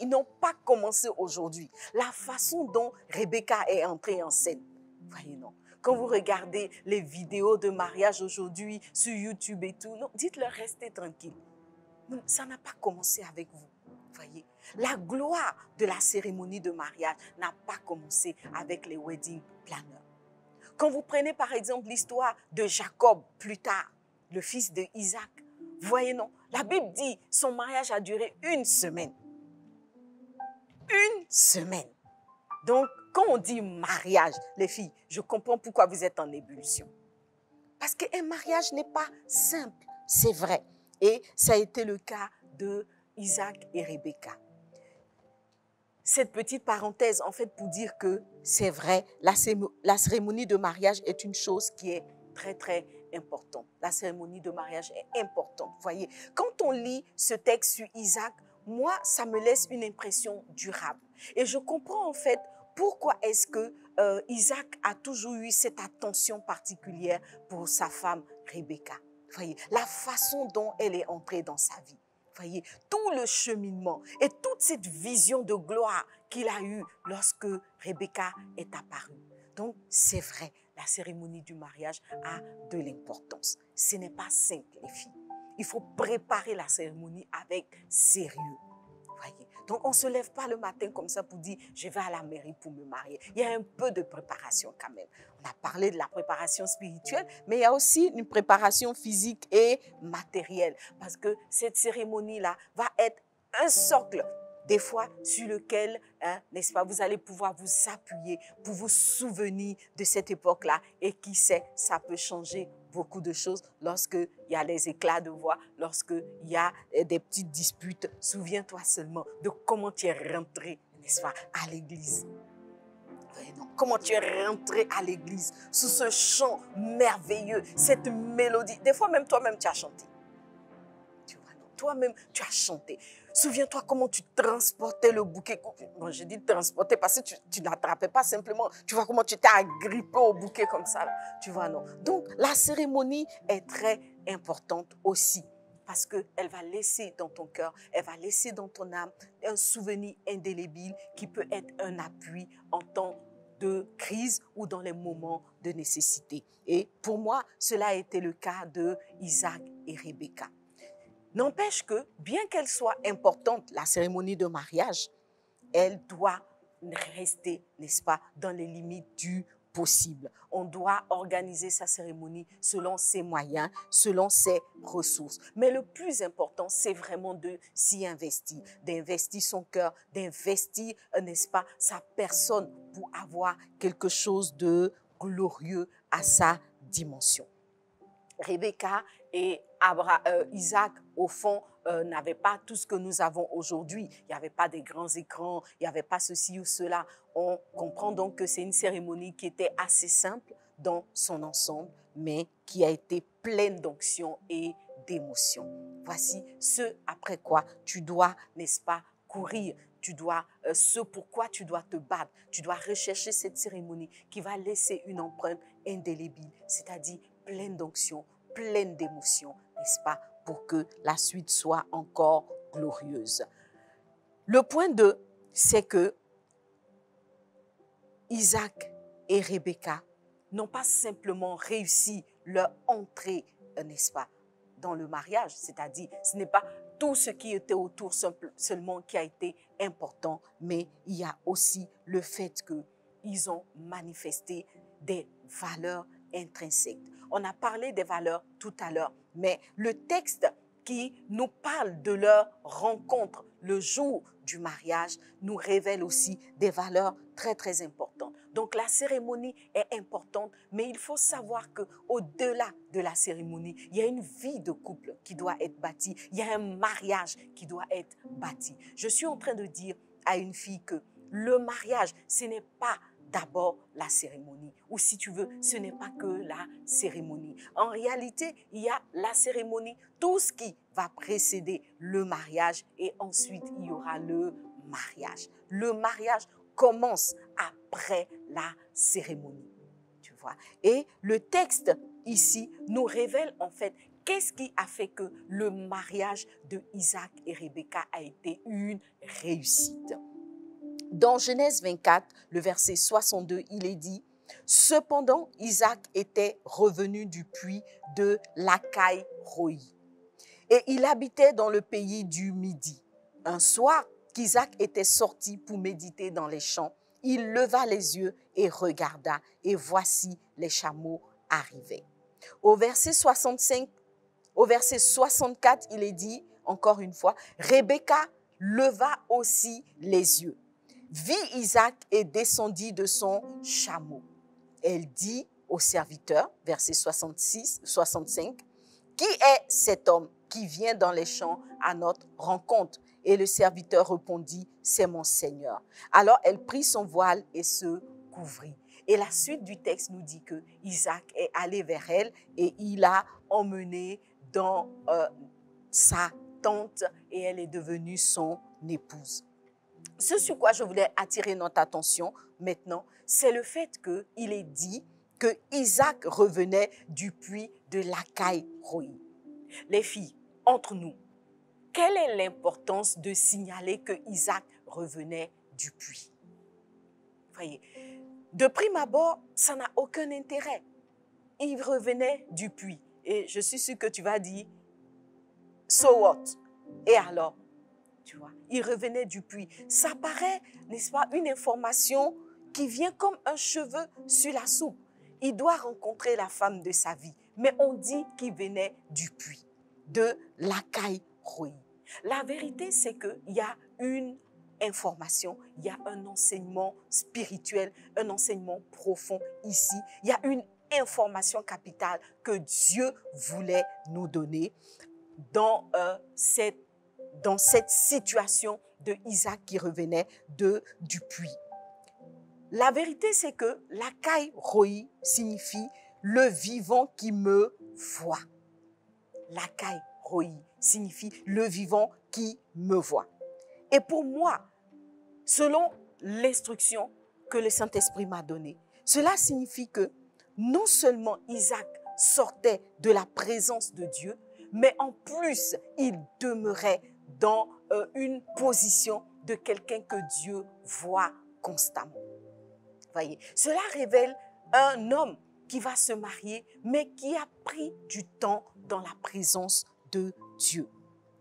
Ils n'ont pas commencé aujourd'hui. La façon dont Rebecca est entrée en scène. Voyez, non. Quand vous regardez les vidéos de mariage aujourd'hui sur YouTube et tout, non, dites-leur, restez tranquilles. Ça n'a pas commencé avec vous. Voyez, la gloire de la cérémonie de mariage n'a pas commencé avec les wedding planners. Quand vous prenez par exemple l'histoire de Jacob plus tard, le fils de Isaac, voyez non, la Bible dit son mariage a duré 1 semaine. 1 semaine. Donc, quand on dit mariage, les filles, je comprends pourquoi vous êtes en ébullition. Parce qu'un mariage n'est pas simple, c'est vrai. Et ça a été le cas de Isaac et Rebecca. Cette petite parenthèse, en fait, pour dire que c'est vrai, la cérémonie de mariage est une chose qui est très, très importante. La cérémonie de mariage est importante. Voyez, quand on lit ce texte sur Isaac, moi, ça me laisse une impression durable. Et je comprends, en fait, pourquoi est-ce que Isaac a toujours eu cette attention particulière pour sa femme Rebecca. Voyez, la façon dont elle est entrée dans sa vie. Voyez, tout le cheminement et toute cette vision de gloire qu'il a eue lorsque Rebecca est apparue. Donc, c'est vrai, la cérémonie du mariage a de l'importance. Ce n'est pas simple, les filles. Il faut préparer la cérémonie avec sérieux. Voyez. Donc, on ne se lève pas le matin comme ça pour dire « je vais à la mairie pour me marier ». Il y a un peu de préparation quand même. On a parlé de la préparation spirituelle, mais il y a aussi une préparation physique et matérielle. Parce que cette cérémonie-là va être un socle, des fois, sur lequel, n'est-ce pas, vous allez pouvoir vous appuyer pour vous souvenir de cette époque-là. Et qui sait, ça peut changer beaucoup de choses lorsqu'il y a des éclats de voix, lorsqu'il y a des petites disputes. Souviens-toi seulement de comment tu es rentré, n'est-ce pas, à l'église. Comment tu es rentré à l'église sous ce chant merveilleux, cette mélodie. Des fois, même toi-même, tu as chanté. Tu vois, non? Toi-même, tu as chanté. Souviens-toi comment tu transportais le bouquet. Bon, je dis transporter parce que tu n'attrapais pas simplement. Tu vois comment tu t'es agrippé au bouquet comme ça. Là. Tu vois, non? Donc, la cérémonie est très importante aussi. Parce qu'elle va laisser dans ton cœur, elle va laisser dans ton âme un souvenir indélébile qui peut être un appui en temps de crise ou dans les moments de nécessité. Et pour moi, cela a été le cas de Isaac et Rebecca. N'empêche que, bien qu'elle soit importante, la cérémonie de mariage, elle doit rester, n'est-ce pas, dans les limites du possible. On doit organiser sa cérémonie selon ses moyens, selon ses ressources. Mais le plus important, c'est vraiment de s'y investir, d'investir son cœur, d'investir, n'est-ce pas, sa personne pour avoir quelque chose de glorieux à sa dimension. Rebecca et Isaac, au fond, n'avaient pas tout ce que nous avons aujourd'hui. Il n'y avait pas des grands écrans, il n'y avait pas ceci ou cela. On comprend donc que c'est une cérémonie qui était assez simple dans son ensemble, mais qui a été pleine d'onction et d'émotion. Voici ce après quoi tu dois, n'est-ce pas, courir. Tu dois, ce pourquoi tu dois te battre. Tu dois rechercher cette cérémonie qui va laisser une empreinte indélébile, c'est-à-dire pleine d'onction, pleine d'émotion, n'est-ce pas, pour que la suite soit encore glorieuse. Le point 2, c'est que Isaac et Rebecca n'ont pas simplement réussi leur entrée, n'est-ce pas, dans le mariage, c'est-à-dire ce n'est pas tout ce qui était autour seulement qui a été important, mais il y a aussi le fait qu'ils ont manifesté des valeurs intrinsèques. On a parlé des valeurs tout à l'heure, mais le texte qui nous parle de leur rencontre le jour du mariage nous révèle aussi des valeurs très, très importantes. Donc, la cérémonie est importante, mais il faut savoir qu'au-delà de la cérémonie, il y a une vie de couple qui doit être bâtie. Il y a un mariage qui doit être bâti. Je suis en train de dire à une fille que le mariage, ce n'est pas d'abord la cérémonie. Ou si tu veux, ce n'est pas que la cérémonie. En réalité, il y a la cérémonie, tout ce qui va précéder le mariage et ensuite il y aura le mariage. Le mariage commence après la cérémonie. Tu vois. Et le texte ici nous révèle en fait qu'est-ce qui a fait que le mariage de Isaac et Rebecca a été une réussite. Dans Genèse 24, le verset 62, il est dit « Cependant, Isaac était revenu du puits de Lacaï-Roi, et il habitait dans le pays du Midi. Un soir qu'Isaac était sorti pour méditer dans les champs, il leva les yeux et regarda, et voici les chameaux arrivaient. » Au verset 64, il est dit, encore une fois, « Rebecca leva aussi les yeux, vit Isaac et descendit de son chameau. Elle dit au serviteur, verset 65, « Qui est cet homme qui vient dans les champs à notre rencontre ?» Et le serviteur répondit, « C'est mon Seigneur. » Alors elle prit son voile et se couvrit. Et la suite du texte nous dit que Isaac est allé vers elle et il l'a emmenée dans sa tente et elle est devenue son épouse. Ce sur quoi je voulais attirer notre attention maintenant, c'est le fait qu'il est dit que Isaac revenait du puits de Lacaï-Roi. Les filles, entre nous, quelle est l'importance de signaler que Isaac revenait du puits? Voyez, de prime abord, ça n'a aucun intérêt. Il revenait du puits. Et je suis sûre que tu vas dire, so what? Et alors? Tu vois, il revenait du puits. Ça paraît, n'est-ce pas, une information qui vient comme un cheveu sur la soupe. Il doit rencontrer la femme de sa vie. Mais on dit qu'il venait du puits, de Lacaï-Roi. La vérité, c'est qu'il y a une information, il y a un enseignement spirituel, un enseignement profond ici. Il y a une information capitale que Dieu voulait nous donner dans cette situation de Isaac qui revenait du puits. La vérité, c'est que Lacaï-Roi signifie le vivant qui me voit. Lacaï-Roi signifie le vivant qui me voit. Et pour moi, selon l'instruction que le Saint-Esprit m'a donnée, cela signifie que non seulement Isaac sortait de la présence de Dieu, mais en plus, il demeurait dans une position de quelqu'un que Dieu voit constamment. Voyez, cela révèle un homme qui va se marier, mais qui a pris du temps dans la présence de Dieu.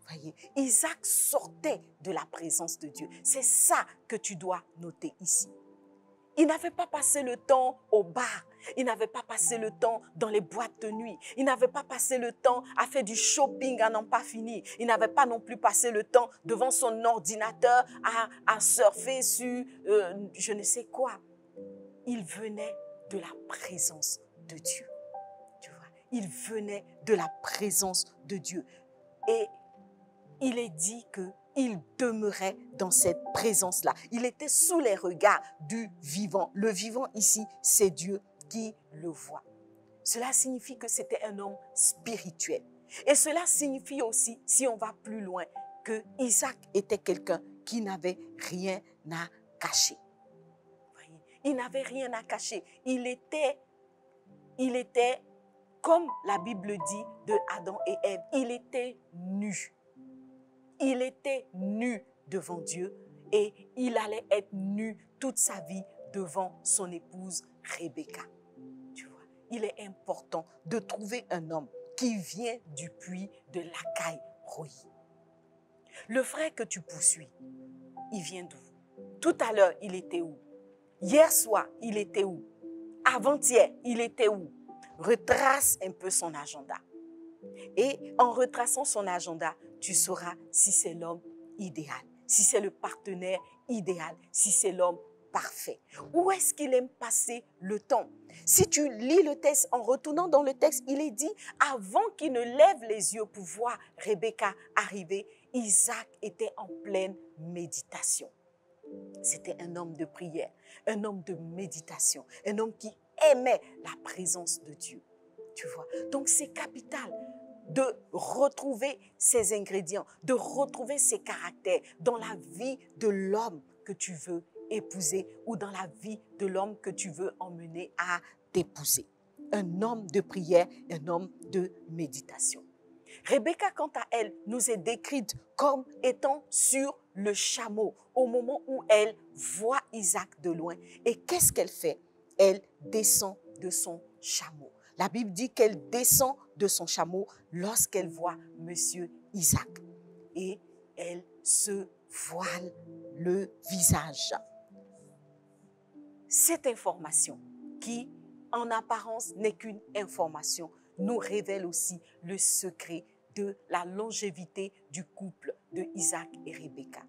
Voyez, Isaac sortait de la présence de Dieu. C'est ça que tu dois noter ici. Il n'avait pas passé le temps au bar. Il n'avait pas passé le temps dans les boîtes de nuit. Il n'avait pas passé le temps à faire du shopping à n'en pas finir. Il n'avait pas non plus passé le temps devant son ordinateur à surfer sur je ne sais quoi. Il venait de la présence de Dieu. Tu vois, il venait de la présence de Dieu. Et il est dit qu'il demeurait dans cette présence-là. Il était sous les regards du vivant. Le vivant ici, c'est Dieu qui le voit. Cela signifie que c'était un homme spirituel. Et cela signifie aussi, si on va plus loin, que Isaac était quelqu'un qui n'avait rien à cacher. Il n'avait rien à cacher. Il était, comme la Bible dit de Adam et Ève, il était nu. Il était nu devant Dieu et il allait être nu toute sa vie devant son épouse Rebecca. Tu vois, il est important de trouver un homme qui vient du puits de Lacaille Roi. Le frère que tu poursuis, il vient d'où? Tout à l'heure, il était où? Hier soir, il était où? Avant-hier, il était où? Retrace un peu son agenda. Et en retraçant son agenda, tu sauras si c'est l'homme idéal, si c'est le partenaire idéal, si c'est l'homme parfait. Où est-ce qu'il aime passer le temps? Si tu lis le texte, en retournant dans le texte, il est dit, avant qu'il ne lève les yeux pour voir Rebecca arriver, Isaac était en pleine méditation. C'était un homme de prière, un homme de méditation, un homme qui aimait la présence de Dieu. Tu vois? Donc c'est capital de retrouver ces ingrédients, de retrouver ces caractères dans la vie de l'homme que tu veux épouser ou dans la vie de l'homme que tu veux emmener à t'épouser. Un homme de prière, un homme de méditation. Rebecca, quant à elle, nous est décrite comme étant sur le chameau au moment où elle voit Isaac de loin. Et qu'est-ce qu'elle fait? Elle descend de son chameau. La Bible dit qu'elle descend de son chameau lorsqu'elle voit Monsieur Isaac. Et elle se voile le visage. Cette information qui, en apparence, n'est qu'une information, nous révèle aussi le secret de la longévité du couple de Isaac et Rebecca.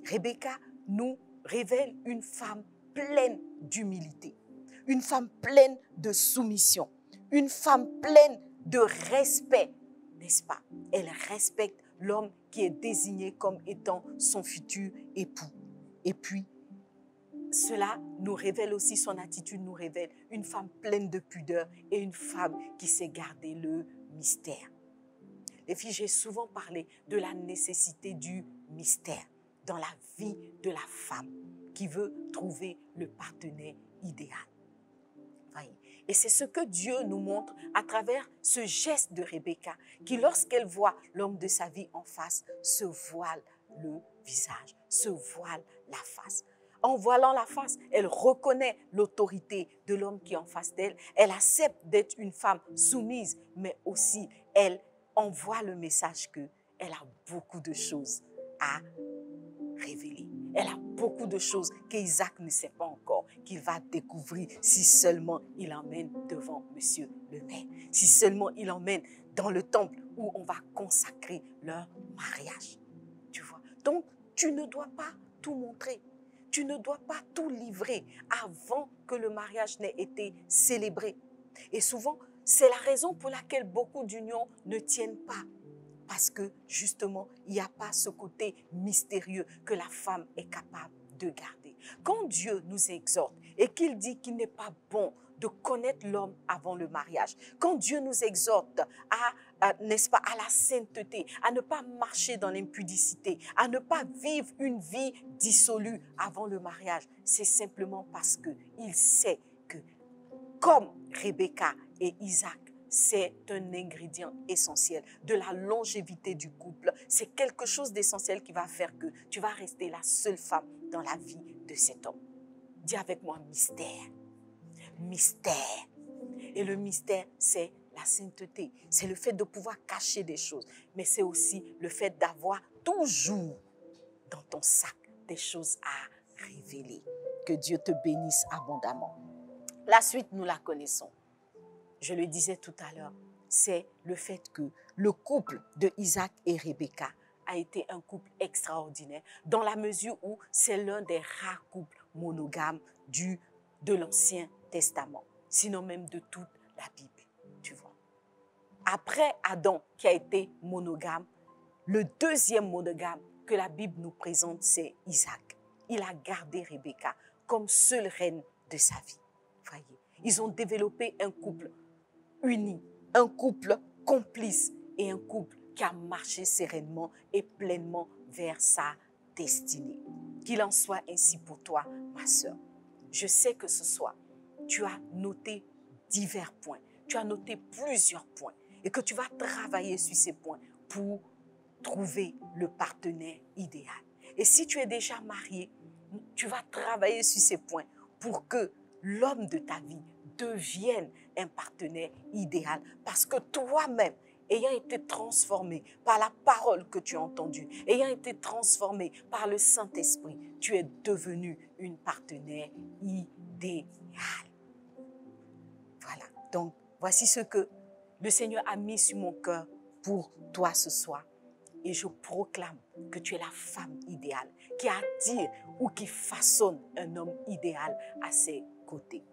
Rebecca nous révèle une femme pleine d'humilité, une femme pleine de soumission, une femme pleine de respect, n'est-ce pas? Elle respecte l'homme qui est désigné comme étant son futur époux. Et puis, cela nous révèle aussi, son attitude nous révèle une femme pleine de pudeur et une femme qui sait garder le mystère. Les filles, j'ai souvent parlé de la nécessité du mystère dans la vie de la femme qui veut trouver le partenaire idéal. Voyez. Et c'est ce que Dieu nous montre à travers ce geste de Rebecca, qui lorsqu'elle voit l'homme de sa vie en face, se voile le visage, se voile la face. En voilant la face, elle reconnaît l'autorité de l'homme qui est en face d'elle. Elle accepte d'être une femme soumise, mais aussi elle envoie le message qu'elle a beaucoup de choses à révéler. Elle a beaucoup de choses qu'Isaac ne sait pas encore, qu'il va découvrir si seulement il emmène devant Monsieur le maire, si seulement il emmène dans le temple où on va consacrer leur mariage. Tu vois? Donc, tu ne dois pas tout montrer. Tu ne dois pas tout livrer avant que le mariage n'ait été célébré. Et souvent, c'est la raison pour laquelle beaucoup d'unions ne tiennent pas. Parce que, justement, il n'y a pas ce côté mystérieux que la femme est capable de garder. Quand Dieu nous exhorte et qu'il dit qu'il n'est pas bon de connaître l'homme avant le mariage, quand Dieu nous exhorte n'est-ce pas, à la sainteté, à ne pas marcher dans l'impudicité, à ne pas vivre une vie dissolue avant le mariage, c'est simplement parce qu'il sait que, comme Rebecca et Isaac, c'est un ingrédient essentiel de la longévité du couple. C'est quelque chose d'essentiel qui va faire que tu vas rester la seule femme dans la vie de cet homme. Dis avec moi mystère. Mystère. Et le mystère, c'est la sainteté. C'est le fait de pouvoir cacher des choses. Mais c'est aussi le fait d'avoir toujours dans ton sac des choses à révéler. Que Dieu te bénisse abondamment. La suite, nous la connaissons. Je le disais tout à l'heure, c'est le fait que le couple de Isaac et Rebecca a été un couple extraordinaire dans la mesure où c'est l'un des rares couples monogames de l'Ancien Testament, sinon même de toute la Bible, tu vois. Après Adam qui a été monogame, le deuxième monogame que la Bible nous présente, c'est Isaac. Il a gardé Rebecca comme seule reine de sa vie. Voyez, ils ont développé un couple uni, un couple complice et un couple qui a marché sereinement et pleinement vers sa destinée. Qu'il en soit ainsi pour toi, ma sœur. Je sais que ce soir, tu as noté divers points, tu as noté plusieurs points et que tu vas travailler sur ces points pour trouver le partenaire idéal. Et si tu es déjà marié, tu vas travailler sur ces points pour que l'homme de ta vie devienne un partenaire idéal. Parce que toi-même, ayant été transformé par la parole que tu as entendue, ayant été transformé par le Saint-Esprit, tu es devenu une partenaire idéale. Voilà. Donc, voici ce que le Seigneur a mis sur mon cœur pour toi ce soir. Et je proclame que tu es la femme idéale qui attire ou qui façonne un homme idéal à ses côtés.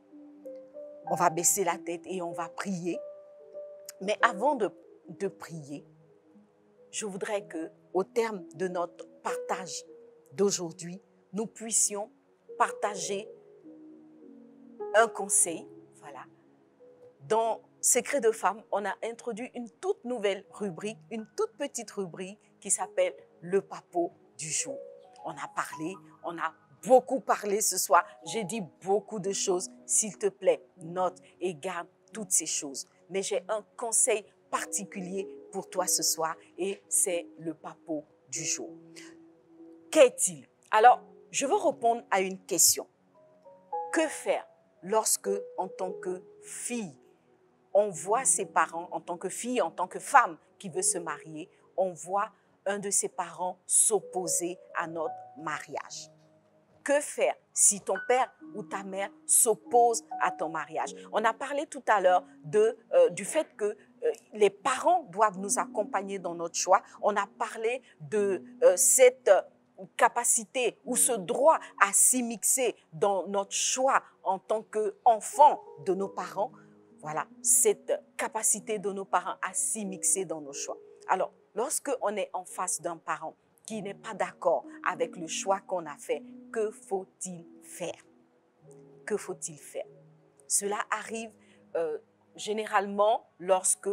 On va baisser la tête et on va prier. Mais avant de prier, je voudrais qu'au terme de notre partage d'aujourd'hui, nous puissions partager un conseil. Voilà. Dans Secret de femme, on a introduit une toute nouvelle rubrique, une toute petite rubrique qui s'appelle le papo du jour. On a parlé, on a beaucoup parlé ce soir. J'ai dit beaucoup de choses. S'il te plaît, note et garde toutes ces choses. Mais j'ai un conseil particulier pour toi ce soir et c'est le papo du jour. Qu'est-il? Alors, je veux répondre à une question. Que faire lorsque, en tant que fille, on voit ses parents, en tant que fille, en tant que femme qui veut se marier, on voit un de ses parents s'opposer à notre mariage? Que faire si ton père ou ta mère s'oppose à ton mariage? On a parlé tout à l'heure du fait que les parents doivent nous accompagner dans notre choix. On a parlé de cette capacité ou ce droit à s'immiscer dans notre choix en tant qu'enfant de nos parents. Voilà, cette capacité de nos parents à s'immiscer dans nos choix. Alors, lorsque on est en face d'un parent qui n'est pas d'accord avec le choix qu'on a fait, que faut-il faire? Que faut-il faire? Cela arrive généralement lorsque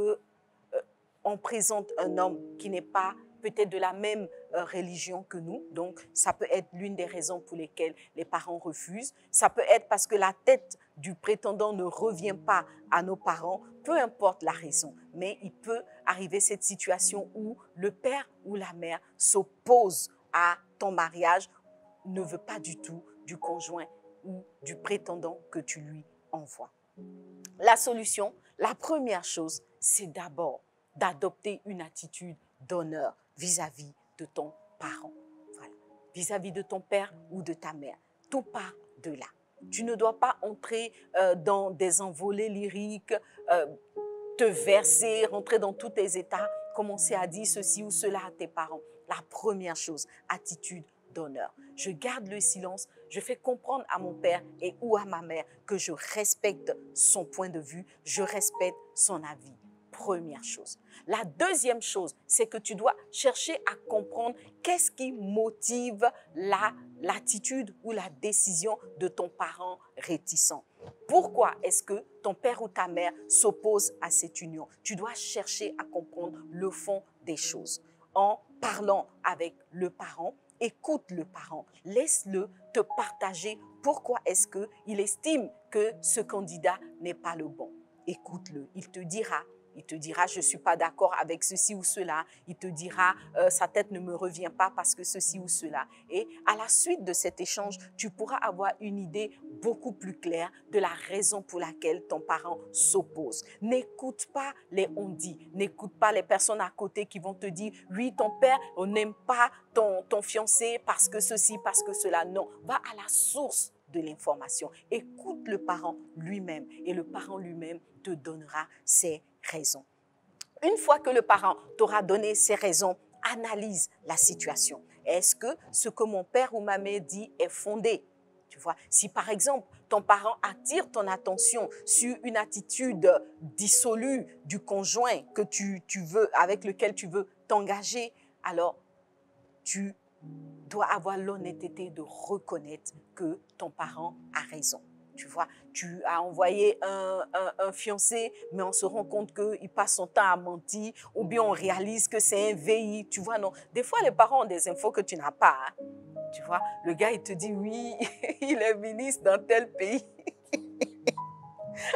on présente un homme qui n'est pas peut-être de la même religion que nous. Donc, ça peut être l'une des raisons pour lesquelles les parents refusent. Ça peut être parce que la tête du prétendant ne revient pas à nos parents. Peu importe la raison, mais il peut arriver cette situation où le père ou la mère s'oppose à ton mariage, ne veut pas du tout du conjoint ou du prétendant que tu lui envoies. La solution, la première chose, c'est d'abord d'adopter une attitude d'honneur vis-à-vis de ton parent. Voilà. Vis-à-vis de ton père ou de ta mère. Tout part de là. Tu ne dois pas entrer dans des envolées lyriques, te verser, rentrer dans tous tes états, commencer à dire ceci ou cela à tes parents. La première chose, attitude d'honneur. Je garde le silence, je fais comprendre à mon père et ou à ma mère que je respecte son point de vue, je respecte son avis. Première chose. La deuxième chose, c'est que tu dois chercher à comprendre qu'est-ce qui motive l'attitude ou la décision de ton parent réticent. Pourquoi est-ce que ton père ou ta mère s'oppose à cette union? Tu dois chercher à comprendre le fond des choses. En parlant avec le parent, écoute le parent, laisse-le te partager pourquoi est-ce qu'il estime que ce candidat n'est pas le bon. Écoute-le, il te dira Il te dira, je ne suis pas d'accord avec ceci ou cela. Il te dira, sa tête ne me revient pas parce que ceci ou cela. Et à la suite de cet échange, tu pourras avoir une idée beaucoup plus claire de la raison pour laquelle ton parent s'oppose. N'écoute pas les on-dit. N'écoute pas les personnes à côté qui vont te dire, oui, ton père n'aime pas ton fiancé parce que ceci, parce que cela. Non, va à la source de l'information. Écoute le parent lui-même et le parent lui-même te donnera ses raisons. Une fois que le parent t'aura donné ses raisons, analyse la situation. Est-ce que ce que mon père ou ma mère dit est fondé? Tu vois, si par exemple, ton parent attire ton attention sur une attitude dissolue du conjoint que tu veux, avec lequel tu veux t'engager, alors tu dois avoir l'honnêteté de reconnaître que ton parent a raison. Tu vois, tu as envoyé un fiancé, mais on se rend compte qu'il passe son temps à mentir, ou bien on réalise que c'est un VI. Tu vois, non. Des fois, les parents ont des infos que tu n'as pas. Hein. Tu vois, le gars, il te dit, oui, il est ministre dans tel pays.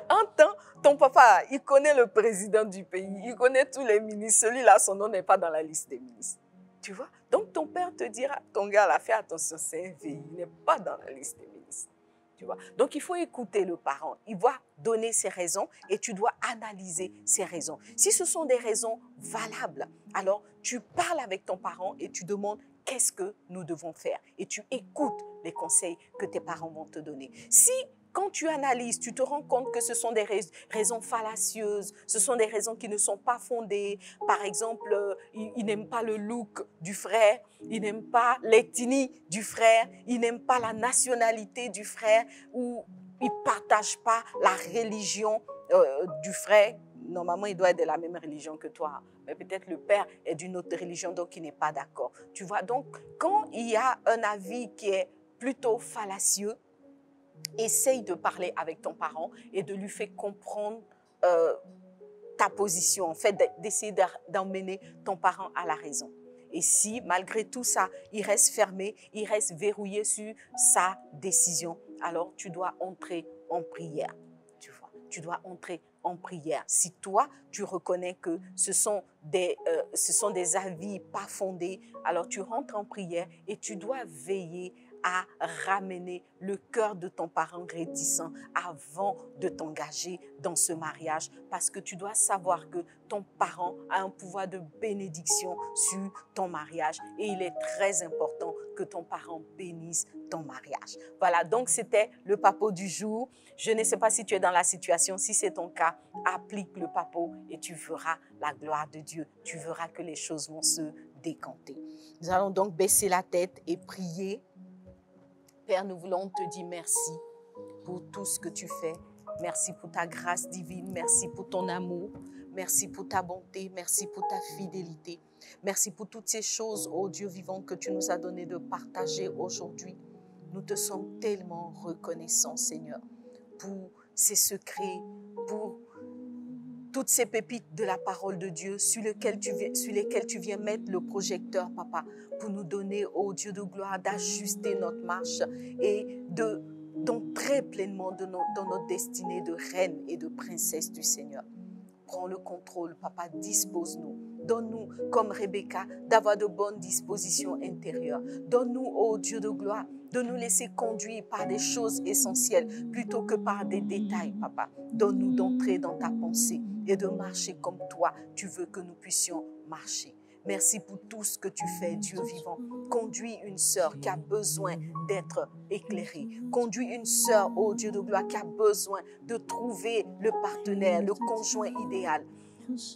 En temps, ton papa, il connaît le président du pays, il connaît tous les ministres. Celui-là, son nom n'est pas dans la liste des ministres. Tu vois? Donc, ton père te dira, ton gars, là, fais attention, c'est un VI, il n'est pas dans la liste des ministres. Tu vois? Donc, il faut écouter le parent. Il va donner ses raisons et tu dois analyser ses raisons. Si ce sont des raisons valables, alors tu parles avec ton parent et tu demandes qu'est-ce que nous devons faire. Et tu écoutes les conseils que tes parents vont te donner. Si quand tu analyses, tu te rends compte que ce sont des raisons fallacieuses, ce sont des raisons qui ne sont pas fondées. Par exemple, il n'aime pas le look du frère, il n'aime pas l'ethnie du frère, il n'aime pas la nationalité du frère, ou il ne partage pas la religion du frère. Normalement, il doit être de la même religion que toi, mais peut-être le père est d'une autre religion, donc il n'est pas d'accord. Tu vois, donc quand il y a un avis qui est plutôt fallacieux, essaye de parler avec ton parent et de lui faire comprendre ta position, en fait, d'essayer d'emmener ton parent à la raison. Et si, malgré tout ça, il reste fermé, il reste verrouillé sur sa décision, alors tu dois entrer en prière. Tu vois, tu dois entrer en prière. Si toi, tu reconnais que ce sont des avis pas fondés, alors tu rentres en prière et tu dois veiller à ramener le cœur de ton parent réticent avant de t'engager dans ce mariage, parce que tu dois savoir que ton parent a un pouvoir de bénédiction sur ton mariage et il est très important que ton parent bénisse ton mariage. Voilà, donc c'était le papo du jour. Je ne sais pas si tu es dans la situation. Si c'est ton cas, applique le papo et tu verras la gloire de Dieu. Tu verras que les choses vont se décanter. Nous allons donc baisser la tête et prier. Père, nous voulons te dire merci pour tout ce que tu fais. Merci pour ta grâce divine. Merci pour ton amour. Merci pour ta bonté. Merci pour ta fidélité. Merci pour toutes ces choses, ô Dieu vivant, que tu nous as donné de partager aujourd'hui. Nous te sommes tellement reconnaissants, Seigneur, pour ces secrets, pour toutes ces pépites de la parole de Dieu sur lesquelles tu viens mettre le projecteur, Papa, pour nous donner, ô Dieu de gloire, d'ajuster notre marche et d'entrer pleinement dans notre destinée de reine et de princesse du Seigneur. Prends le contrôle, Papa, dispose-nous. Donne-nous, comme Rebecca, d'avoir de bonnes dispositions intérieures. Donne-nous, ô Dieu de gloire, de nous laisser conduire par des choses essentielles plutôt que par des détails, Papa. Donne-nous d'entrer dans ta pensée et de marcher comme toi, tu veux que nous puissions marcher. Merci pour tout ce que tu fais, Dieu vivant. Conduis une sœur qui a besoin d'être éclairée. Conduis une sœur, ô Dieu de gloire, qui a besoin de trouver le partenaire, le conjoint idéal.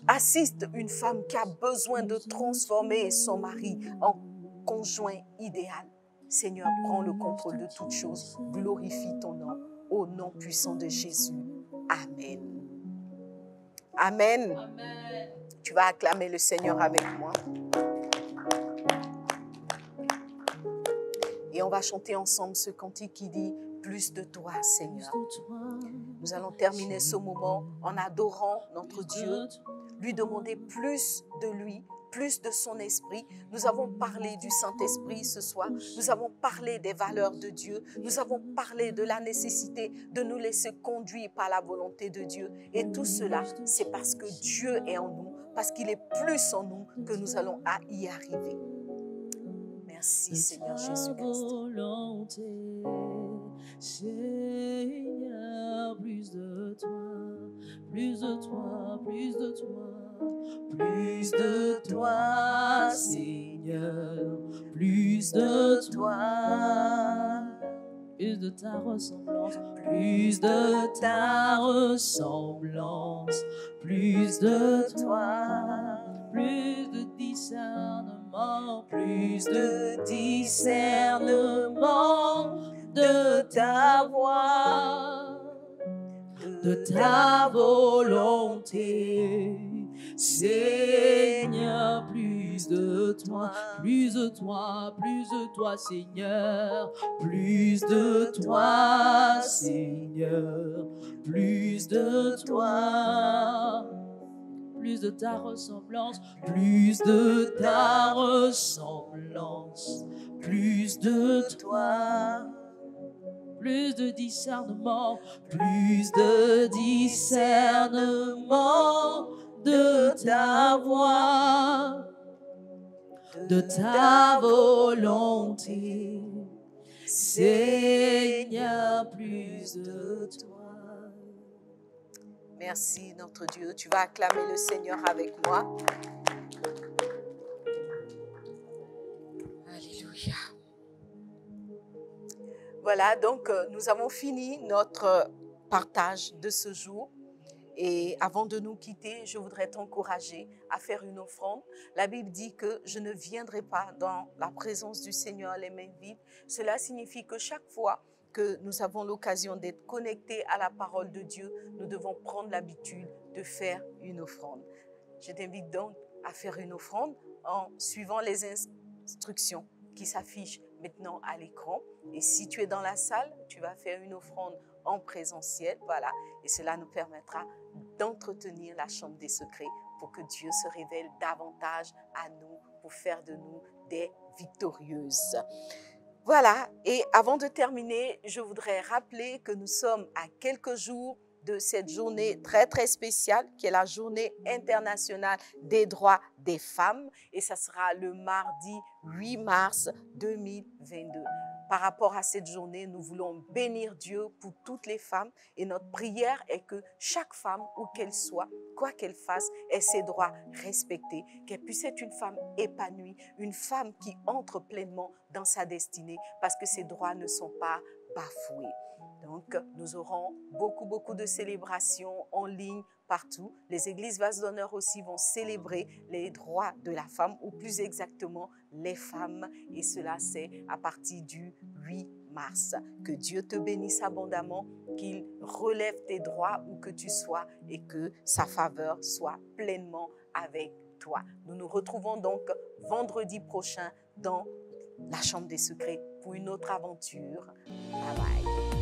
Assiste une femme qui a besoin de transformer son mari en conjoint idéal. Seigneur, prends le contrôle de toutes choses. Glorifie ton nom. Au nom puissant de Jésus. Amen. Amen. Amen. Tu vas acclamer le Seigneur avec moi. Et on va chanter ensemble ce cantique qui dit « Plus de toi, Seigneur ». Nous allons terminer ce moment en adorant notre Dieu, lui demander plus de lui, plus de son esprit. Nous avons parlé du Saint-Esprit ce soir. Nous avons parlé des valeurs de Dieu. Nous avons parlé de la nécessité de nous laisser conduire par la volonté de Dieu. Et tout cela, c'est parce que Dieu est en nous, parce qu'il est plus en nous que nous allons y arriver. Merci Seigneur Jésus-Christ. Seigneur, plus de toi, plus de toi, plus de toi. Plus de toi, Seigneur, plus de toi, plus de ta ressemblance, plus de ta ressemblance, plus de toi, plus de discernement, plus de discernement de ta voix, de ta volonté. Seigneur, plus de toi, plus de toi, plus de toi, Seigneur, plus de toi, Seigneur, plus de toi, plus de ta ressemblance, plus de ta ressemblance, plus de toi. Plus de discernement, plus de discernement de ta voix, de ta volonté. Seigneur, plus de toi. Merci notre Dieu. Tu vas acclamer le Seigneur avec moi. Alléluia. Voilà, donc nous avons fini notre partage de ce jour. Et avant de nous quitter, je voudrais t'encourager à faire une offrande. La Bible dit que je ne viendrai pas dans la présence du Seigneur les mains vides. Cela signifie que chaque fois que nous avons l'occasion d'être connectés à la parole de Dieu, nous devons prendre l'habitude de faire une offrande. Je t'invite donc à faire une offrande en suivant les instructions qui s'affichent maintenant à l'écran. Et si tu es dans la salle, tu vas faire une offrande en présentiel, voilà. Et cela nous permettra d'entretenir la chambre des secrets pour que Dieu se révèle davantage à nous, pour faire de nous des victorieuses. Voilà, et avant de terminer, je voudrais rappeler que nous sommes à quelques jours de cette journée très très spéciale qui est la journée internationale des droits des femmes et ça sera le mardi 8 mars 2022. Par rapport à cette journée, nous voulons bénir Dieu pour toutes les femmes et notre prière est que chaque femme, où qu'elle soit, quoi qu'elle fasse, ait ses droits respectés, qu'elle puisse être une femme épanouie, une femme qui entre pleinement dans sa destinée parce que ses droits ne sont pas bafoués. Donc, nous aurons beaucoup de célébrations en ligne partout. Les églises vases d'honneur aussi vont célébrer les droits de la femme, ou plus exactement les femmes. Et cela, c'est à partir du 8 mars. Que Dieu te bénisse abondamment, qu'il relève tes droits où que tu sois et que sa faveur soit pleinement avec toi. Nous nous retrouvons donc vendredi prochain dans la chambre des secrets pour une autre aventure. Bye bye.